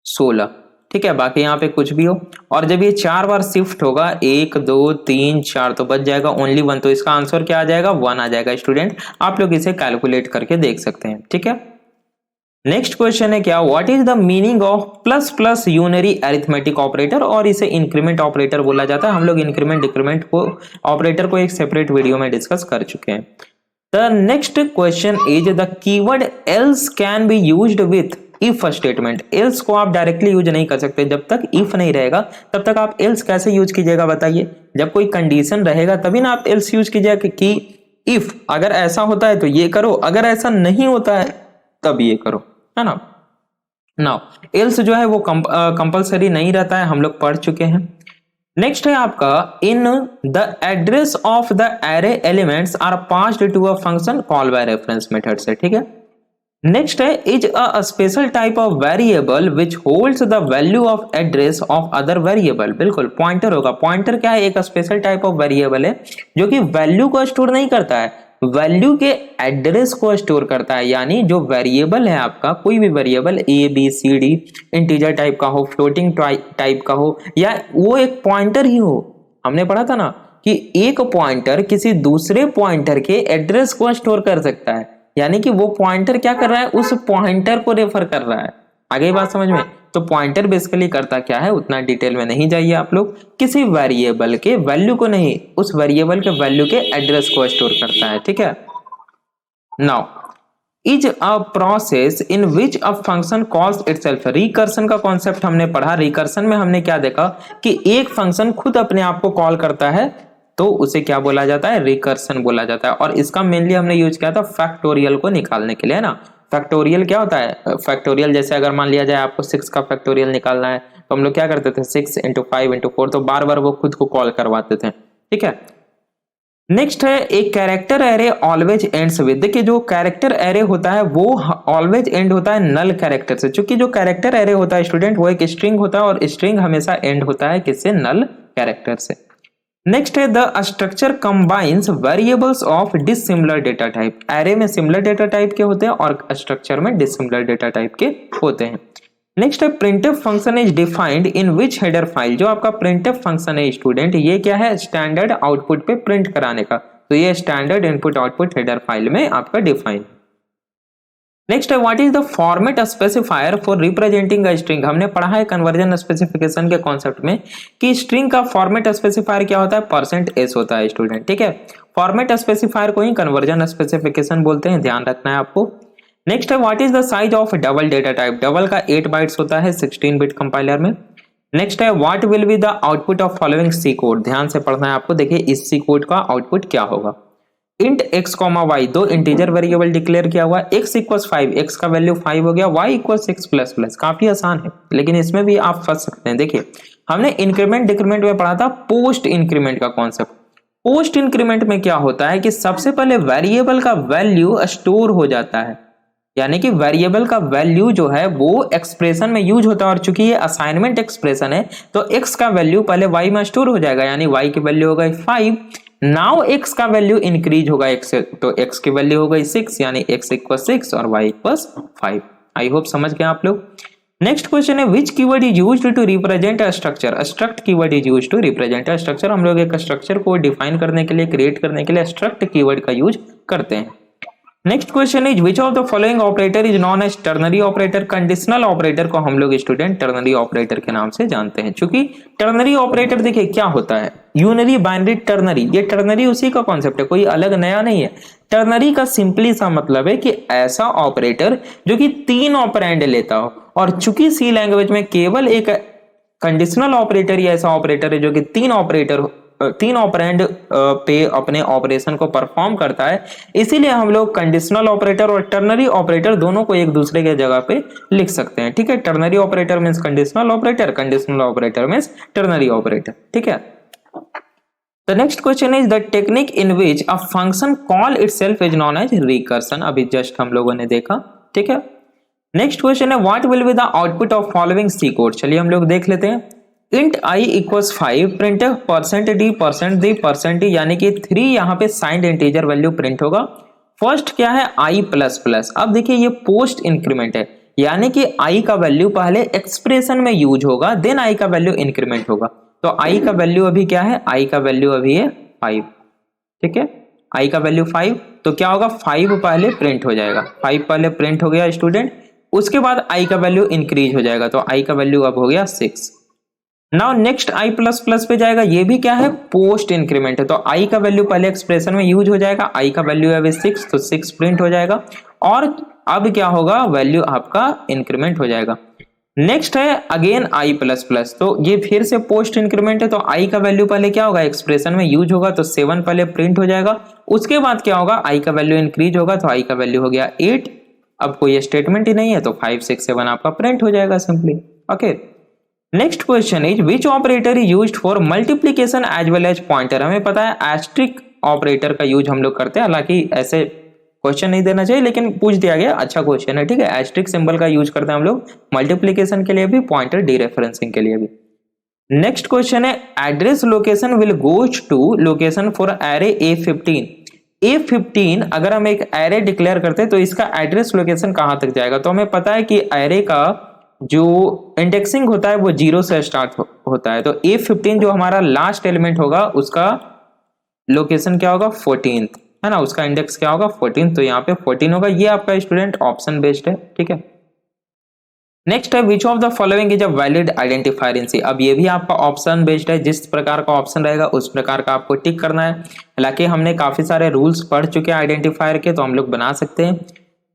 16, ठीक है। बाकी यहाँ पे कुछ भी हो, और जब ये 4 बार शिफ्ट होगा 1 2 3 4 तो बच जाएगा ओनली 1, तो इसका आंसर क्या आ जाएगा 1 आ जाएगा स्टूडेंट। आप लोग इसे कैलकुलेट करके देख सकते हैं, ठीक है। नेक्स्ट क्वेश्चन है क्या what is the meaning of plus plus unary arithmetic operator, और इसे इंक्रीमेंट ऑपरेटर बोला जाता है। हम लोग इंक्रीमेंट डिक्रीमेंट को ऑपरेटर को एक सेपरेट वीडियो में डिस्कस कर चुके हैं। The next question is the keyword else can be used with if statement, else को आप डायरेक्टली यूज नहीं कर सकते। जब तक इफ नहीं रहेगा तब तक आप एल्स कैसे यूज कीजिएगा बताइए? जब कोई कंडीशन रहेगा तभी ना आप एल्स यूज कीजिएगा कि इफ अगर ऐसा होता है तो ये करो, अगर ऐसा नहीं होता है तब ये करो, है ना। नाउ एल्स जो है वो कंपलसरी नहीं रहता है, हम लोग पढ़ चुके हैं। नेक्स्ट है आपका in the address of the array elements are passed to a function call by reference method से, ठीक है। नेक्स्ट है is a special type of variable which holds the value of address of other variable. बिल्कुल pointer होगा। Pointer क्या है? एक special type of variable है जो कि वैल्यू को स्टोर नहीं करता है, वैल्यू के एड्रेस को स्टोर करता है। यानी जो वेरिएबल है आपका, कोई भी variable A B C D, integer type का हो, फ्लोटिंग टाइप का हो, या वो एक पॉइंटर ही हो। हमने पढ़ा था ना कि एक पॉइंटर किसी दूसरे पॉइंटर के एड्रेस को स्टोर कर सकता है। यानी कि वो पॉइंटर क्या कर रहा है? उस पॉइंटर को रेफर कर रहा है। आगे बात समझ में? तो पॉइंटर बेसिकली करता क्या है, उतना डिटेल में नहीं जाइए आप लोग। किसी वेरिएबल के वैल्यू को नहीं, उस वेरिएबल के वैल्यू के एड्रेस को स्टोर करता है, ठीक है। Now is a process in which a function calls itself. Recursion का कॉन्सेप्ट हमने पढ़ा। रिकर्सन में हमने क्या देखा कि एक फंक्शन खुद अपने आप को कॉल करता है तो उसे क्या बोला जाता है? रिकर्सन बोला जाता है। और इसका मेनली हमने यूज किया था फैक्टोरियल को निकालने के लिए, है ना। फैक्टोरियल क्या होता है? फैक्टोरियल जैसे अगर मान लिया जाए आपको 6 का फैक्टोरियल निकालना है तो हम लोग क्या करते थे? 6 × 5 × 4, तो बार बार वो खुद को कॉल करवाते थे, ठीक है। नेक्स्ट है एक character array always ends with. देखिए जो कैरेक्टर एरे होता है वो ऑलवेज एंड होता है नल कैरेक्टर से। चूंकि जो कैरेक्टर एरे होता है स्टूडेंट वो एक स्ट्रिंग होता है और स्ट्रिंग हमेशा एंड होता है किससे? नल कैरेक्टर से। नेक्स्ट है the structure combines variables of dissimilar data type. Array में सिमिलर डेटा टाइप के होते हैं और स्ट्रक्चर में डिसिमिलर डेटा टाइप के होते हैं। नेक्स्ट है printf function is defined in which header file. जो आपका प्रिंटफ फंक्शन है स्टूडेंट, ये क्या है? स्टैंडर्ड आउटपुट पे प्रिंट कराने का। तो ये standard input output header file में आपका डिफाइन। नेक्स्ट है what is the format specifier for representing a string. हमने पढ़ा है कन्वर्जन स्पेसिफिकेशन के कॉन्सेप्ट में कि स्ट्रिंग का फॉर्मेट स्पेसिफायर क्या होता है? %s होता है स्टूडेंट, ठीक है। फॉर्मेट स्पेसिफायर को ही कन्वर्जन स्पेसिफिकेशन बोलते हैं, ध्यान रखना है आपको। नेक्स्ट है what is the size of double data type. Double का 8 बाइट्स होता है 16 बिट कंपाइलर में। नेक्स्ट है what will be the output of following C code. ध्यान से पढ़ना है आपको। देखिए इस सी कोड का आउटपुट क्या होगा। इंट x, y, दो इंटीजर वेरिएबल डिक्लेयर किया हुआ। x = 5, x का वैल्यू 5 हो गया, y = 6++। काफी आसान है लेकिन इसमें भी आप फंस सकते हैं। देखिए हमने इंक्रीमेंट डिक्रीमेंट में पढ़ा था पोस्ट इंक्रीमेंट का कॉन्सेप्ट। पोस्ट इंक्रीमेंट में क्या होता है कि सबसे पहले वेरिएबल का वैल्यू स्टोर हो जाता है। यानी कि वेरिएबल का वैल्यू जो है वो एक्सप्रेशन में यूज होता है और चूंकि ये असाइनमेंट एक्सप्रेशन है तो x का वैल्यू पहले y में स्टोर हो जाएगा। यानी y की वैल्यू हो गई 5। नाउ x का वैल्यू इंक्रीज होगा x से, तो x की वैल्यू हो गई 6। यानी x = 6 और y = 5। आई होप समझ गए आप लोग। नेक्स्ट क्वेश्चन है which keyword is used to represent a structure. Struct keyword is used to represent a structure. हम लोग एक स्ट्रक्चर को डिफाइन करने के लिए, क्रिएट करने के लिए स्ट्रक्ट कीवर्ड का यूज करते हैं। Next question is which of the following operator is known as ternary operator. Conditional operator को हम लोग स्टूडेंट टर्नरी ऑपरेटर के नाम से जानते हैं। क्योंकि टर्नरी ऑपरेटर देखिए क्या होता है, यूनरी, बाइनरी, टर्नरी। ये टर्नरी उसी का कॉन्सेप्ट है, कोई अलग नया नहीं है। टर्नरी का सिंपली सा मतलब है कि ऐसा ऑपरेटर जो कि 3 ऑपरेंड लेता हो। और चूंकि सी लैंग्वेज में केवल एक कंडीशनल ऑपरेटर ही ऐसा ऑपरेटर है जो कि 3 ऑपरेंड पे अपने ऑपरेशन को परफॉर्म करता है, इसीलिए हम लोग कंडीशनल ऑपरेटर और टर्नरी ऑपरेटर दोनों को एक दूसरे के जगह पे लिख सकते हैं, ठीक है। Ternary operator means conditional operator, conditional operator means ternary operator, ठीक है। The next question is the technique in which a function call itself is known as recursion. अभी जस्ट हम लोगों ने देखा, ठीक है। नेक्स्ट क्वेश्चन है what will be the output of following C code. चलिए हम लोग देख लेते हैं। int I = 5, printf %d %d %d, यानी कि 3 यहाँ पे साइंड इंटीजर वैल्यू प्रिंट होगा। फर्स्ट क्या है? i++। अब देखिए ये पोस्ट इंक्रीमेंट है, यानी कि i का वैल्यू पहले एक्सप्रेशन में यूज होगा, देन i का वैल्यू इंक्रीमेंट होगा। तो i का वैल्यू अभी क्या है? i का वैल्यू अभी है 5, ठीक है। i का वैल्यू 5, तो क्या होगा? 5 पहले प्रिंट हो जाएगा। 5 पहले प्रिंट हो गया स्टूडेंट, उसके बाद i का वैल्यू इंक्रीज हो जाएगा, तो i का वैल्यू अब हो गया 6। नाउ नेक्स्ट i++ पे जाएगा। ये भी क्या है? पोस्ट इंक्रीमेंट है, तो i का वैल्यू पहले एक्सप्रेशन में यूज हो जाएगा। i का वैल्यू है 6, तो 6 प्रिंट हो जाएगा। और अब क्या होगा, वैल्यू आपका इंक्रीमेंट हो जाएगा। नेक्स्ट है अगेन आई प्लस प्लस, तो ये फिर से पोस्ट इंक्रीमेंट है, तो आई का वैल्यू पहले क्या होगा, एक्सप्रेशन में यूज होगा, तो 7 पहले प्रिंट हो जाएगा। उसके बाद क्या होगा, आई का वैल्यू इंक्रीज होगा, तो आई का वैल्यू हो गया 8। अब कोई स्टेटमेंट ही नहीं है, तो 5 6 7 आपका प्रिंट हो जाएगा simply. Okay, next question is which operator is used for multiplication as well as pointer. हमें पता है एस्ट्रिक ऑपरेटर का यूज हम लोग करते हैं, हालांकि ऐसे क्वेश्चन नहीं देना चाहिए लेकिन पूछ दिया गया, अच्छा क्वेश्चन है, ठीक है। एस्ट्रिक सिंबल का यूज करते हैं हम लोग मल्टीप्लीकेशन के लिए भी, पॉइंटर डीरेफरेंसिंग के लिए भी। नेक्स्ट क्वेश्चन है address location will goes to location for array A15। A15 अगर हम एक एरे डिक्लेयर करते हैं तो इसका एड्रेस लोकेशन कहां तक जाएगा, तो हमें पता है कि एरे का जो इंडेक्सिंग होता है वो 0 से स्टार्ट होता है, तो A15 जो हमारा लास्ट एलिमेंट होगा उसका लोकेशन क्या होगा, 14th है ना, उसका इंडेक्स क्या होगा 14, तो यहाँ पे 14 होगा। ये आपका स्टूडेंट ऑप्शन बेस्ड है, ठीक है। नेक्स्ट है which of the following is a valid identifier in C. अब ये भी आपका ऑप्शन बेस्ड है, जिस प्रकार का ऑप्शन रहेगा उस प्रकार का आपको टिक करना है। हालांकि हमने काफी सारे रूल्स पढ़ चुके हैं आइडेंटिफायर के, तो हम लोग बना सकते हैं।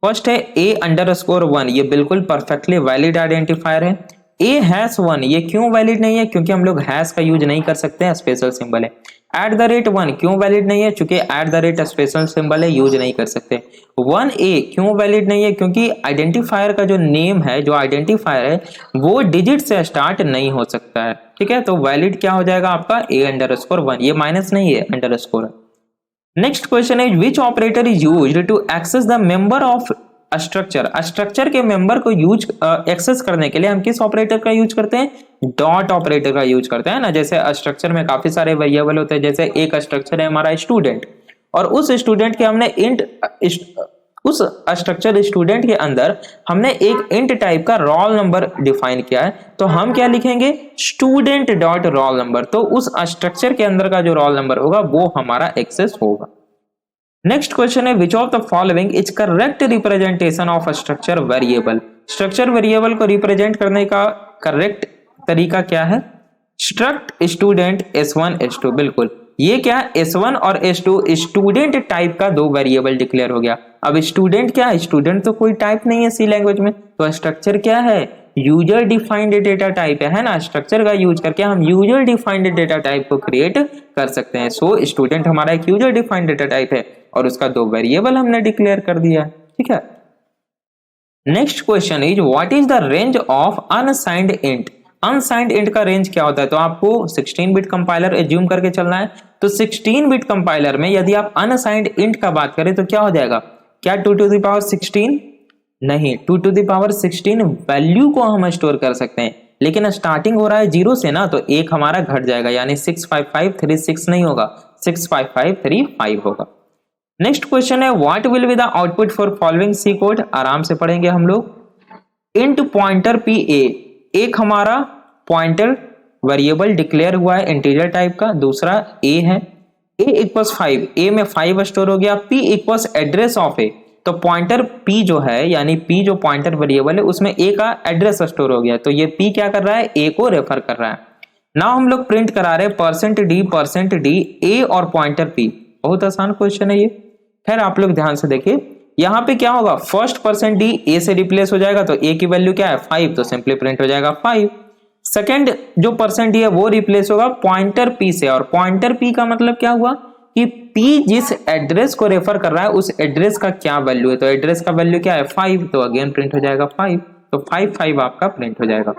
फर्स्ट है A_1, ये बिल्कुल परफेक्टली वैलिड आइडेंटिफायर है। A#1 ये क्यों वैलिड नहीं है, क्योंकि हम लोग हैश का यूज नहीं कर सकते हैं, स्पेशल सिंबल है। @1 क्यों वैलिड नहीं है, क्योंकि स्पेशल सिंबल है, यूज नहीं कर सकते। 1A क्यों वैलिड नहीं है, क्योंकि आइडेंटिफायर का जो नेम है, जो आइडेंटिफायर है वो डिजिट से स्टार्ट नहीं हो सकता है, ठीक है। तो वैलिड क्या हो जाएगा आपका A_1, ये माइनस नहीं है, अंडरस्कोर है। Next question is which operator is used to access the member of structure. Structure के मेंबर को यूज एक्सेस करने के लिए हम किस ऑपरेटर का यूज करते हैं, डॉट ऑपरेटर का यूज करते हैं ना। जैसे स्ट्रक्चर में काफी सारे वेरिएबल होते हैं, जैसे एक स्ट्रक्चर है हमारा स्टूडेंट, और उस स्टूडेंट के हमने उस स्ट्रक्चर स्टूडेंट के अंदर हमने एक इंट टाइप का रोल नंबर डिफाइन किया है, तो हम क्या लिखेंगे, स्टूडेंट डॉट रोल नंबर, तो उस स्ट्रक्चर के अंदर का जो रोल नंबर होगा वो हमारा एक्सेस होगा। नेक्स्ट क्वेश्चन है which of the following is correct representation of structure variable. Structure variable को रिप्रेजेंट करने का करेक्ट तरीका क्या है, स्ट्रक्ट स्टूडेंट S1 S2, बिल्कुल ये क्या है, S1 और S2 स्टूडेंट टाइप का दो वेरिएबल डिक्लेयर हो गया। अब स्टूडेंट क्या है, स्टूडेंट तो कोई टाइप नहीं है सी लैंग्वेज में, तो स्ट्रक्चर क्या है, यूजर डिफाइंड डेटा टाइप है ना। स्ट्रक्चर का यूज करके हम यूजर डिफाइंड डेटा टाइप को क्रिएट कर सकते हैं। सो स्टूडेंट हमारा एक यूजर डिफाइंड डेटा टाइप है और उसका दो वेरिएबल हमने डिक्लेयर कर दिया, ठीक है। Next question is what is the range of unsigned int. Unsigned int का रेंज क्या होता है, तो आपको 16 बिट कंपाइलर एज्यूम करके चलना है। तो 16 बिट कंपाइलर में यदि आप अनसाइंड इंट का बात करें तो क्या हो जाएगा, क्या 2 to the power 16 नहीं, 2 to the power 16 वैल्यू को हम स्टोर कर सकते हैं, लेकिन स्टार्टिंग हो रहा है 0 से ना, तो एक हमारा घट जाएगा, यानी 65536 नहीं होगा, 65535 होगा। नेक्स्ट क्वेश्चन है what will be the output for following C code. आराम से पढ़ेंगे हम लोग। इंट पॉइंटर PA, एक हमारा पॉइंटर वेरिएबल डिक्लेयर हुआ है इंटीजर टाइप का, दूसरा A है, A इक्वल्स 5, A में 5 स्टोर हो गया, P equals address of A, तो पॉइंटर P जो है, यानी P जो पॉइंटर वेरिएबल है उसमें A का एड्रेस स्टोर हो गया, तो ये P क्या कर रहा है, A को रेफर कर रहा है। नाउ हम लोग प्रिंट करा रहे %d A और पॉइंटर P। बहुत आसान क्वेश्चन है ये, खैर आप लोग ध्यान से देखिए। यहाँ पे क्या होगा, फर्स्ट %d A से रिप्लेस हो जाएगा, तो A की वैल्यू क्या है 5, तो सिंपली प्रिंट हो जाएगा 5। सेकंड जो %d है वो रिप्लेस होगा पॉइंटर P से, और पॉइंटर P का मतलब क्या हुआ कि P जिस एड्रेस को रेफर कर रहा है उस एड्रेस का क्या वैल्यू है, तो एड्रेस का वैल्यू क्या है 5, तो अगेन प्रिंट हो जाएगा 5, तो 5 आपका प्रिंट हो जाएगा।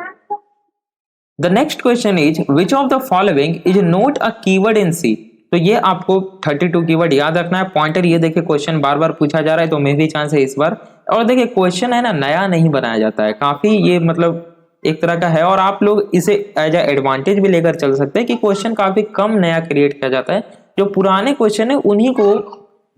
The next question is which of the following is not a keyword in C। तो ये आपको 32 कीवर्ड याद रखना है। पॉइंटर ये देखिए क्वेश्चन बार बार पूछा जा रहा है, तो मे भी चांस है इस बार। और देखिए क्वेश्चन है ना, नया नहीं बनाया जाता है, काफी ये मतलब एक तरह का है, और आप लोग इसे एज ए एडवांटेज भी लेकर चल सकते हैं कि क्वेश्चन काफी कम नया क्रिएट किया जाता है, जो पुराने क्वेश्चन है उन्हीं को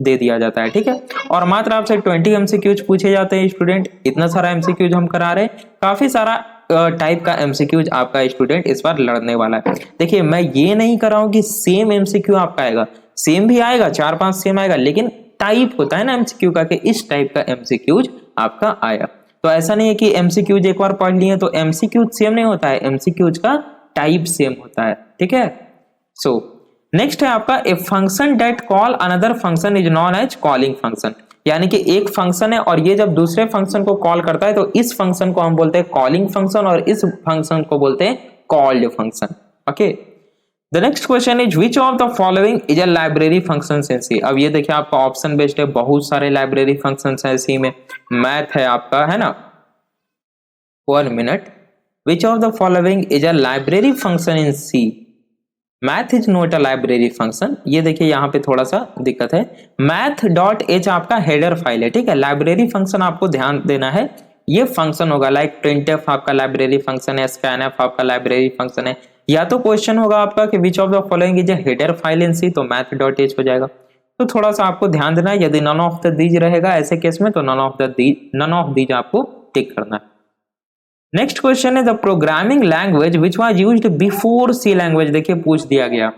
दे दिया जाता है, ठीक है। और मात्र आपसे 20 MCQs पूछे जाते हैं स्टूडेंट, इतना सारा MCQs हम करा रहे हैं, काफी सारा टाइप का MCQs आपका स्टूडेंट इस बार लड़ने वाला है। देखिए मैं ये नहीं कर रहा हूं कि सेम MCQ आपका आएगा, सेम भी आएगा, 4-5 सेम आएगा, लेकिन टाइप होता है ना MCQ का, कि इस टाइप का MCQs आपका आएगा। तो ऐसा नहीं है कि MCQs एक बार पढ़ लिए तो MCQ सेम नहीं होता है, MCQs का टाइप सेम होता है, ठीक है। सो नेक्स्ट है आपका a function that call another function is known as calling function. यानी कि एक फंक्शन है और ये जब दूसरे फंक्शन को कॉल करता है तो इस फंक्शन को हम बोलते हैं कॉलिंग फंक्शन और इस फंक्शन को बोलते हैं called function. Okay, the next question is which of the following is a library function in C. अब ये देखिए आपका ऑप्शन बेस्ड है, बहुत सारे लाइब्रेरी फंक्शन है सी में। मैथ है आपका, है ना। 1 minute, which of the following is a library function in C. Math is not a library function. ये देखिए यहाँ पे थोड़ा सा दिक्कत है। math.h आपका हेडर फाइल है, ठीक है। लाइब्रेरी फंक्शन आपको ध्यान देना है, ये फंक्शन होगा लाइक printf आपका लाइब्रेरी फंक्शन है, scanf आपका लाइब्रेरी फंक्शन है। या तो क्वेश्चन होगा आपका कि which of the following is a header file in C, तो math.h हो जाएगा। तो थोड़ा सा आपको ध्यान देना है, यदि नन ऑफ द दीज रहेगा ऐसे केस में तो नन ऑफ दीज आपको टिक करना है। नेक्स्ट क्वेश्चन है the programming language which was used before C language. देखिए पूछ दिया गया,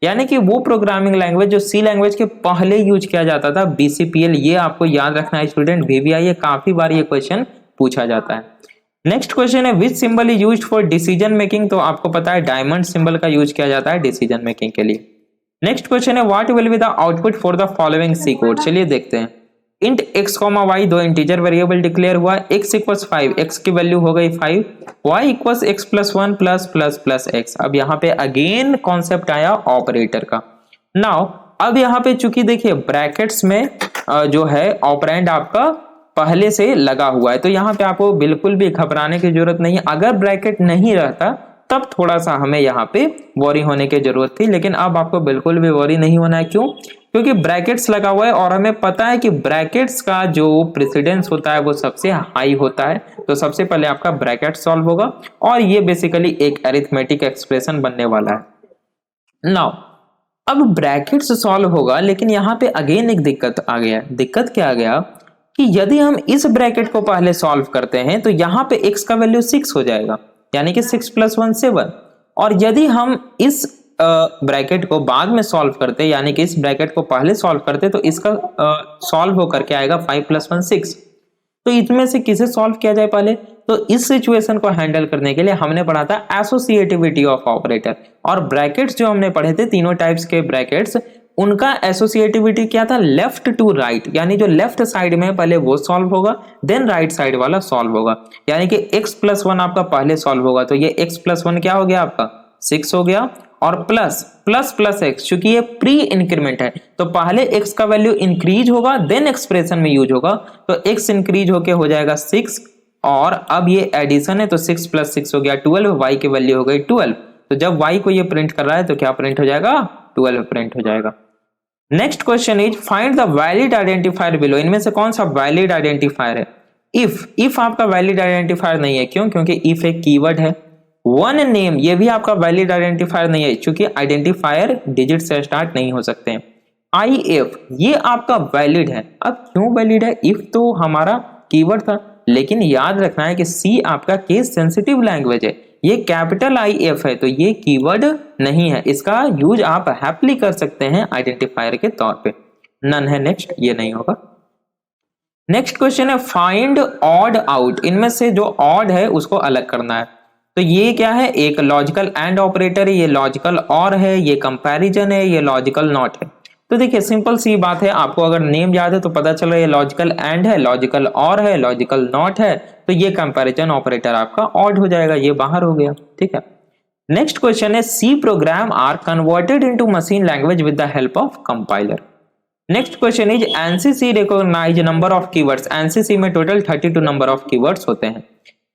यानी कि वो प्रोग्रामिंग लैंग्वेज जो सी लैंग्वेज के पहले यूज किया जाता था, BCPL। ये आपको याद रखना है स्टूडेंट, VBI काफी बार ये क्वेश्चन पूछा जाता है। नेक्स्ट क्वेश्चन है विच symbol is used for decision making. तो आपको पता है डायमंड सिंबल का यूज किया जाता है डिसीजन मेकिंग के लिए। नेक्स्ट क्वेश्चन है what will be the output for the following C code. चलिए देखते हैं। इंट x, y दो इंटीजर वेरिएबल डिक्लेयर हुआ, x इक्वल्स 5, x की वैल्यू हो गई 5, y equals x plus 1 plus plus plus x। अब यहाँ पे अगेन कॉन्सेप्ट आया ऑपरेटर का। नाउ अब यहाँ पे चूंकि देखिए ब्रैकेट्स में जो है ऑपरेंड आपका पहले से लगा हुआ है, तो यहाँ पे आपको बिल्कुल भी घबराने की जरूरत नहीं है। अगर ब्रैकेट नहीं रहता तब थोड़ा सा हमें यहाँ पे वॉरी होने की जरूरत थी, लेकिन अब आपको बिल्कुल भी वॉरी नहीं होना है। क्यों? क्योंकि ब्रैकेट्स लगा हुआ है और हमें पता है कि ब्रैकेट्स का जो प्रेसिडेंस होता है वो सबसे हाई होता है। तो सबसे पहले आपका ब्रैकेट सॉल्व होगा और ये बेसिकली एक अरिथमेटिक एक्सप्रेशन बनने वाला है। नाउ अब ब्रैकेट्स सॉल्व होगा, लेकिन यहाँ पे अगेन एक दिक्कत आ गया। दिक्कत क्या आ गया कि यदि हम इस ब्रैकेट को पहले सॉल्व करते हैं तो यहाँ पे x का वैल्यू 6 हो जाएगा, यानी कि 6 + 1 7। और यदि हम इस ब्रैकेट को बाद में सॉल्व करते, यानी कि इस ब्रैकेट को पहले सॉल्व करते, तो इसका सॉल्व होकर के आएगा 5 + 1 6। तो इनमें से किसे सॉल्व किया जाए पहले? तो इस सिचुएशन को हैंडल करने के लिए हमने पढ़ा था एसोसिएटिविटी ऑफ ऑपरेटर, और ब्रैकेट्स जो हमने पढ़े थे तीनों टाइप्स के ब्रैकेट्स, उनका एसोसिएटिविटी क्या था? लेफ्ट टू राइट, यानी जो लेफ्ट साइड में पहले वो सॉल्व होगा, देन राइट साइड वाला सॉल्व होगा। यानी कि x + 1 आपका पहले सॉल्व होगा, तो ये x + 1 क्या हो गया आपका 6 हो गया, और प्लस प्लस प्लस x, क्योंकि ये प्री इंक्रीमेंट है तो पहले x का वैल्यू इंक्रीज होगा देन एक्सप्रेशन में यूज होगा, तो x इंक्रीज होके हो जाएगा 6, और अब ये एडिशन है तो 6 + 6 हो गया 12, y की वैल्यू हो गई 12। तो जब y को ये प्रिंट कर रहा है तो क्या प्रिंट हो जाएगा? 12 प्रिंट हो जाएगा। Next question is find the valid identifier below. इनमें से कौन सा वैलिड आइडेंटिफायर है? इफ आपका वैलिड आइडेंटिफायर नहीं है, क्यों? क्योंकि इफ एक कीवर्ड है। वन नेम, ये भी आपका वैलिड आइडेंटिफायर नहीं है, क्योंकि आइडेंटिफायर डिजिट से स्टार्ट नहीं हो सकते हैं। IF ये आपका वैलिड है। अब क्यों वैलिड है? इफ तो हमारा कीवर्ड था, लेकिन याद रखना है कि C आपका केस सेंसिटिव लैंग्वेज है, ये कैपिटल IF है, तो ये कीवर्ड नहीं है। इसका यूज आप हैप्पीली कर सकते हैं आइडेंटिफायर के तौर पे। नन है, नेक्स्ट ये नहीं होगा। नेक्स्ट क्वेश्चन है फाइंड ऑड आउट। इनमें से जो ऑड है उसको अलग करना है। तो ये क्या है? एक लॉजिकल एंड ऑपरेटर है, ये लॉजिकल और है, ये कंपैरिजन है, ये लॉजिकल नॉट है। तो देखिए सिंपल सी बात है, आपको अगर नेम याद है तो पता चल रहा है ये लॉजिकल एंड है, लॉजिकल और है, लॉजिकल नॉट है, तो ये कंपैरिजन ऑपरेटर आपका ऑड हो जाएगा, ये बाहर हो गया। ठीक है। नेक्स्ट क्वेश्चन है C program are converted into machine language with the help of compiler. Next question is ANSI C recognize number of keywords. ANSI C में टोटल 32 नंबर ऑफ कीवर्ड्स होते हैं।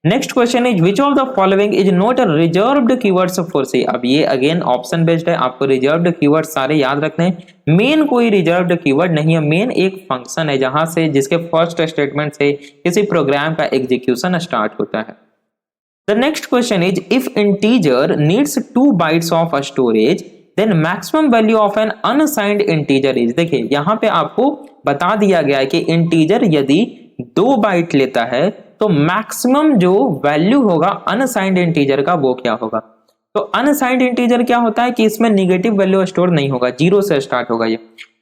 Next question is which of the following is not a reserved keywords for C. अब ये again option based है, आपको reserved keyword सारे याद रखने हैं। मेन कोई रिजर्व्ड कीवर्ड नहीं है, मेन एक फंक्शन है जहां से जिसके फर्स्ट स्टेटमेंट से किसी प्रोग्राम का एग्जीक्यूशन स्टार्ट होता है। The next question is if integer needs 2 bytes of a storage then maximum value of an unsigned integer is. देखिए यहाँ पे आपको बता दिया गया है कि इंटीजर यदि 2 बाइट लेता है तो मैक्सिमम जो वैल्यू होगा अनसाइंड इंटीजर का वो क्या होगा। तो अनसाइंड इंटीजर क्या होता है कि इसमें निगेटिव वैल्यू स्टोर नहीं होगा, 0 से स्टार्ट होगा ये।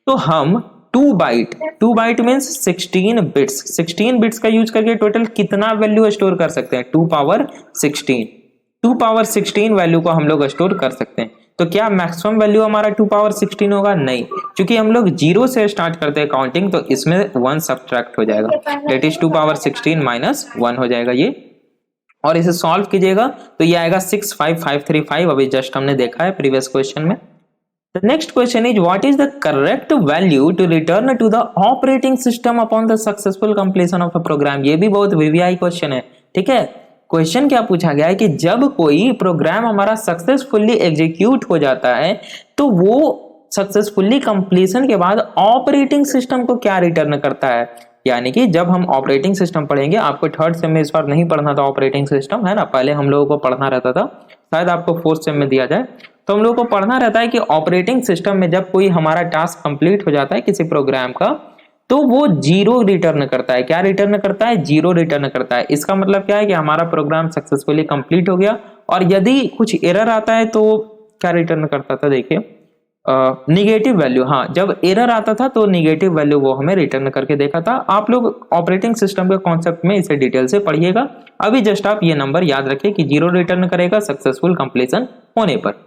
तो हम 2 बाइट मींस 16 बिट्स, 16 बिट्स का यूज करके टोटल कितना वैल्यू स्टोर कर सकते हैं? 2 पावर 16 वैल्यू को हम लोग स्टोर कर सकते हैं। तो क्या मैक्सिमम वैल्यू हमारा 2 पावर 16 होगा? नहीं, क्योंकि हम लोग 0 से स्टार्ट करते हैं काउंटिंग, तो इसमें 1 सब्ट्रैक्ट हो जाएगा, दैट इज 2 पावर 16 माइनस 1 हो जाएगा ये। और इसे सॉल्व कीजिएगा तो ये आएगा 65535, अभी जस्ट हमने देखा है प्रीवियस क्वेश्चन में। The next question is what is the correct value to return to the operating system upon the successful completion of a program? ये भी बहुत VVI क्वेश्चन है, ठीक है। क्वेश्चन क्या पूछा गया है कि जब कोई प्रोग्राम हमारा सक्सेसफुली एग्जीक्यूट हो जाता है तो वो सक्सेसफुली कंप्लीशन के बाद ऑपरेटिंग सिस्टम को क्या रिटर्न करता है। यानी कि जब हम ऑपरेटिंग सिस्टम पढ़ेंगे, आपको थर्ड सेम में इस बार नहीं पढ़ना था ऑपरेटिंग सिस्टम, है ना, पहले हम लोगों को पढ़ना रहता था, शायद आपको फोर्थ सेम में दिया जाए। तो हम लोगों को पढ़ना रहता है कि ऑपरेटिंग सिस्टम में जब कोई हमारा टास्क कंप्लीट हो जाता है किसी प्रोग्राम का, तो वो 0 रिटर्न करता है। क्या रिटर्न करता है? 0 रिटर्न करता है। इसका मतलब क्या है कि हमारा प्रोग्राम सक्सेसफुली कंप्लीट हो गया, और यदि कुछ एरर आता है तो क्या रिटर्न करता था, देखिए निगेटिव वैल्यू। हाँ, जब एरर आता था तो निगेटिव वैल्यू वो हमें रिटर्न करके देखा था। आप लोग ऑपरेटिंग सिस्टम के कॉन्सेप्ट में इसे डिटेल से पढ़िएगा। अभी जस्ट आप ये नंबर याद रखिए कि 0 रिटर्न करेगा सक्सेसफुल कंप्लीशन होने पर।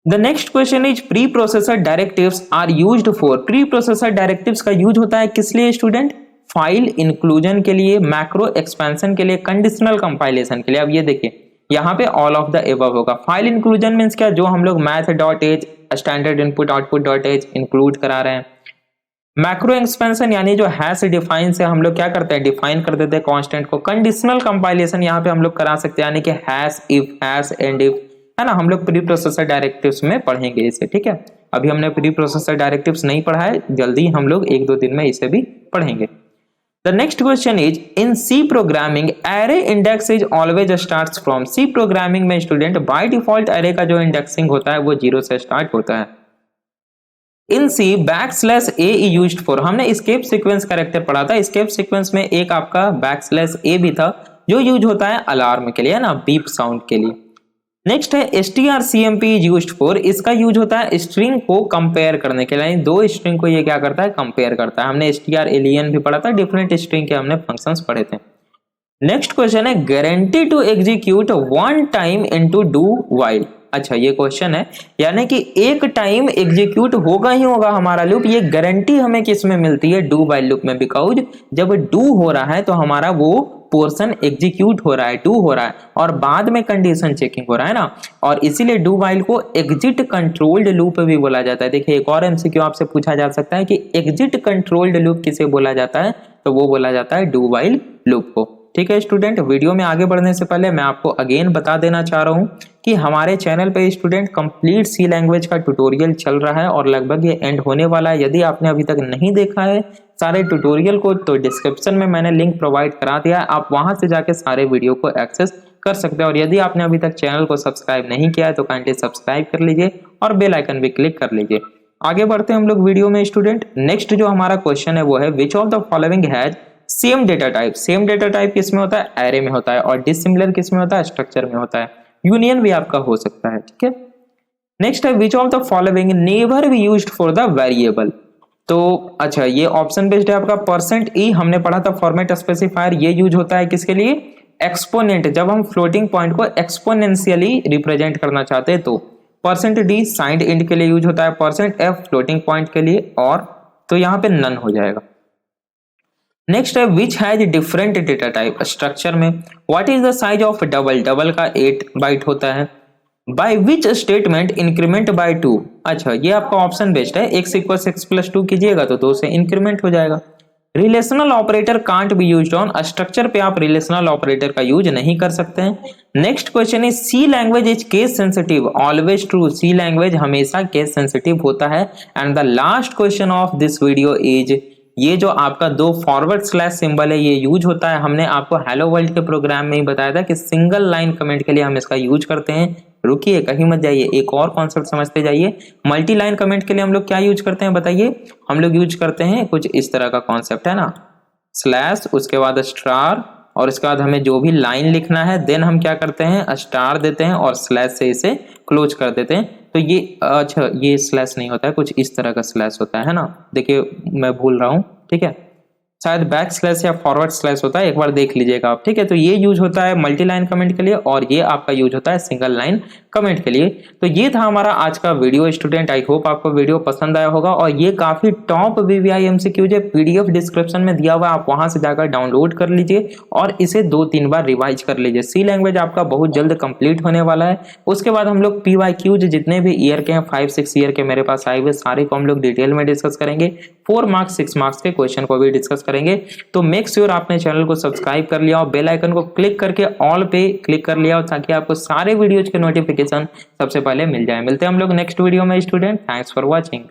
The next question is pre-processor directives are used for। pre-processor directives का यूज होता है किस लिए स्टूडेंट? फाइल इंक्लूजन के लिए, मैक्रो एक्सपेंशन के लिए, कंडीशनल कंपाइलेशन के लिए। अब ये देखिए यहाँ पे ऑल ऑफ द एबव होगा। फाइल इंक्लूजन मीन्स क्या? जो हम लोग math.h स्टैंडर्ड इनपुट आउटपुट.h इंक्लूड करा रहे हैं। मैक्रो एक्सपेंशन यानी जो हैश डिफाइन से हम लोग क्या करते हैं, डिफाइन कर देते हैं कांस्टेंट को। कंडीशनल कंपाइलेशन यहाँ पे हम लोग करा सकते हैं, यानी कि hash if, hash and if, है ना। हम लोग प्री प्रोसेसर डायरेक्टिव्स में पढ़ेंगे इसे, ठीक है। अभी हमने प्री प्रोसेसर डायरेक्टिव्स नहीं पढ़ा है, जल्दी हम लोग 1-2 दिन में इसे भी पढ़ेंगे। The next question is in C programming array index is always starts from. C programming में स्टूडेंट बाय डिफॉल्ट एरे का जो इंडेक्सिंग होता है वो 0 से स्टार्ट होता है। इन सी \a यूज्ड फॉर। हमने एस्केप सीक्वेंस कैरेक्टर पढ़ा था। एस्केप सीक्वेंस में एक आपका \a भी था जो यूज होता है अलार्म के लिए, है ना, बीप साउंड के लिए। नेक्स्ट है strcmp इज यूज्ड फॉर। इसका यूज होता है स्ट्रिंग को कंपेयर करने के लिए। 2 स्ट्रिंग को ये क्या करता है, कंपेयर करता है। हमने strlen भी पढ़ा था, डिफरेंट स्ट्रिंग के हमने फंक्शंस पढ़े थे। नेक्स्ट क्वेश्चन है guarantee to execute 1 time into do while. अच्छा, ये क्वेश्चन है, यानी कि एक टाइम एग्जीक्यूट होगा ही होगा हमारा लूप। ये गारंटी हमें किस में मिलती है? डू व्हाइल लूप में। बिकॉज जब डू हो रहा है तो हमारा वो पोर्शन एग्जीक्यूट हो रहा है, डू हो रहा है, और बाद में कंडीशन चेकिंग हो रहा है ना, और इसीलिए डू व्हाइल को एग्जिट कंट्रोल्ड लूप भी बोला जाता है। देखिए एक और एमसीक्यू आपसे पूछा जा सकता है कि एग्जिट कंट्रोल्ड लूप किसे बोला जाता है, तो वो बोला जाता है डू व्हाइल लूप को। ठीक है स्टूडेंट, वीडियो में आगे बढ़ने से पहले मैं आपको अगेन बता देना चाह रहा हूँ कि हमारे चैनल पे स्टूडेंट कंप्लीट सी लैंग्वेज का ट्यूटोरियल चल रहा है और लगभग ये एंड होने वाला है। यदि आपने अभी तक नहीं देखा है सारे ट्यूटोरियल को, तो डिस्क्रिप्शन में मैंने लिंक प्रोवाइड करा दिया है, आप वहां से जाके सारे वीडियो को एक्सेस कर सकते हैं। और यदि आपने अभी तक चैनल को सब्सक्राइब नहीं किया है तो काइंडली सब्सक्राइब कर लीजिए और बेल आइकन भी क्लिक कर लीजिए। आगे बढ़ते हैं हम लोग वीडियो में स्टूडेंट। नेक्स्ट जो हमारा क्वेश्चन है वो है which of the following has same data type. Same data type किस में होता है? एरे में होता है। और डिसिमिलर किस में होता है? स्ट्रक्चर में होता है। यूनियन भी आपका हो सकता है, ठीक है। नेक्स्ट है which of the following never be used for the variable. तो अच्छा, ये ऑप्शन बेस्ड है आपका। %e हमने पढ़ा था फॉर्मेट स्पेसिफायर, ये यूज होता है किसके लिए? एक्सपोनेंट, जब हम फ्लोटिंग पॉइंट को एक्सपोनेंशियली रिप्रेजेंट करना चाहते हैं तो। %d साइंड इंट के लिए यूज होता है। %f फ्लोटिंग पॉइंट के लिए, और तो यहाँ पे नन हो जाएगा। नेक्स्ट है which has different data type. Structure में what is the size of double. Double का 8 बाइट होता है। By which statement increment by 2। अच्छा, ये आपका ऑप्शन बेस्ड है। x = x + 2 कीजिएगा तो 2 से इंक्रीमेंट हो जाएगा। Relational operator can't be used on. Structure पे आप रिलेशनल ऑपरेटर का यूज नहीं कर सकते हैं। Next question is C language is case sensitive. Always true, C language हमेशा केस सेंसिटिव होता है। And the last question of this video is, ये जो आपका 2 फॉरवर्ड स्लैश सिंबल है ये यूज होता है। हमने आपको हेलो वर्ल्ड के प्रोग्राम में ही बताया था कि सिंगल लाइन कमेंट के लिए हम इसका यूज करते हैं। रुकिए, कहीं मत जाइए, एक और कॉन्सेप्ट समझते जाइए। मल्टी लाइन कमेंट के लिए हम लोग क्या यूज करते हैं बताइए? हम लोग यूज करते हैं कुछ इस तरह का कॉन्सेप्ट है ना, स्लैश, उसके बाद स्टार, और इसके बाद हमें जो भी लाइन लिखना है देन हम क्या करते हैं? स्टार देते हैं और स्लैश से इसे क्लोज कर देते हैं। तो ये अच्छा, ये स्लैश नहीं होता है, कुछ इस तरह का स्लैश होता है ना। देखिए मैं भूल रहा हूँ, ठीक है। शायद बैक स्लैश या फॉरवर्ड स्लैश होता है, एक बार देख लीजिएगा आप, ठीक है। तो ये यूज होता है मल्टी लाइन कमेंट के लिए और ये आपका यूज होता है सिंगल लाइन कमेंट के लिए। तो ये था हमारा आज का वीडियो स्टूडेंट। आई होप आपको वीडियो पसंद आया होगा और ये काफी टॉप वीवीआई एमसीक्यूज है, पीडीएफ डिस्क्रिप्शन में दिया हुआ है, आप वहां से जाकर डाउनलोड कर लीजिए और इसे 2-3 बार रिवाइज कर लीजिए। सी लैंग्वेज आपका बहुत जल्द कंप्लीट होने वाला है। उसके बाद हम लोग पीवाईक्यूज जितने भी ईयर के हैं, 5-6 ईयर के मेरे पास आए हुए सारे को हम लोग डिटेल में डिस्कस करेंगे। 4 मार्क्स 6 मार्क्स के क्वेश्चन को भी डिस्कस करेंगे। तो मेक श्योर आपने चैनल को सब्सक्राइब कर लिया और बेल आइकन को क्लिक करके ऑल पे क्लिक कर लिया ताकि आपको सारे वीडियोज के नोटिफिकेशन सबसे पहले मिल जाए। मिलते हैं हम लोग नेक्स्ट वीडियो में स्टूडेंट। Thanks for watching.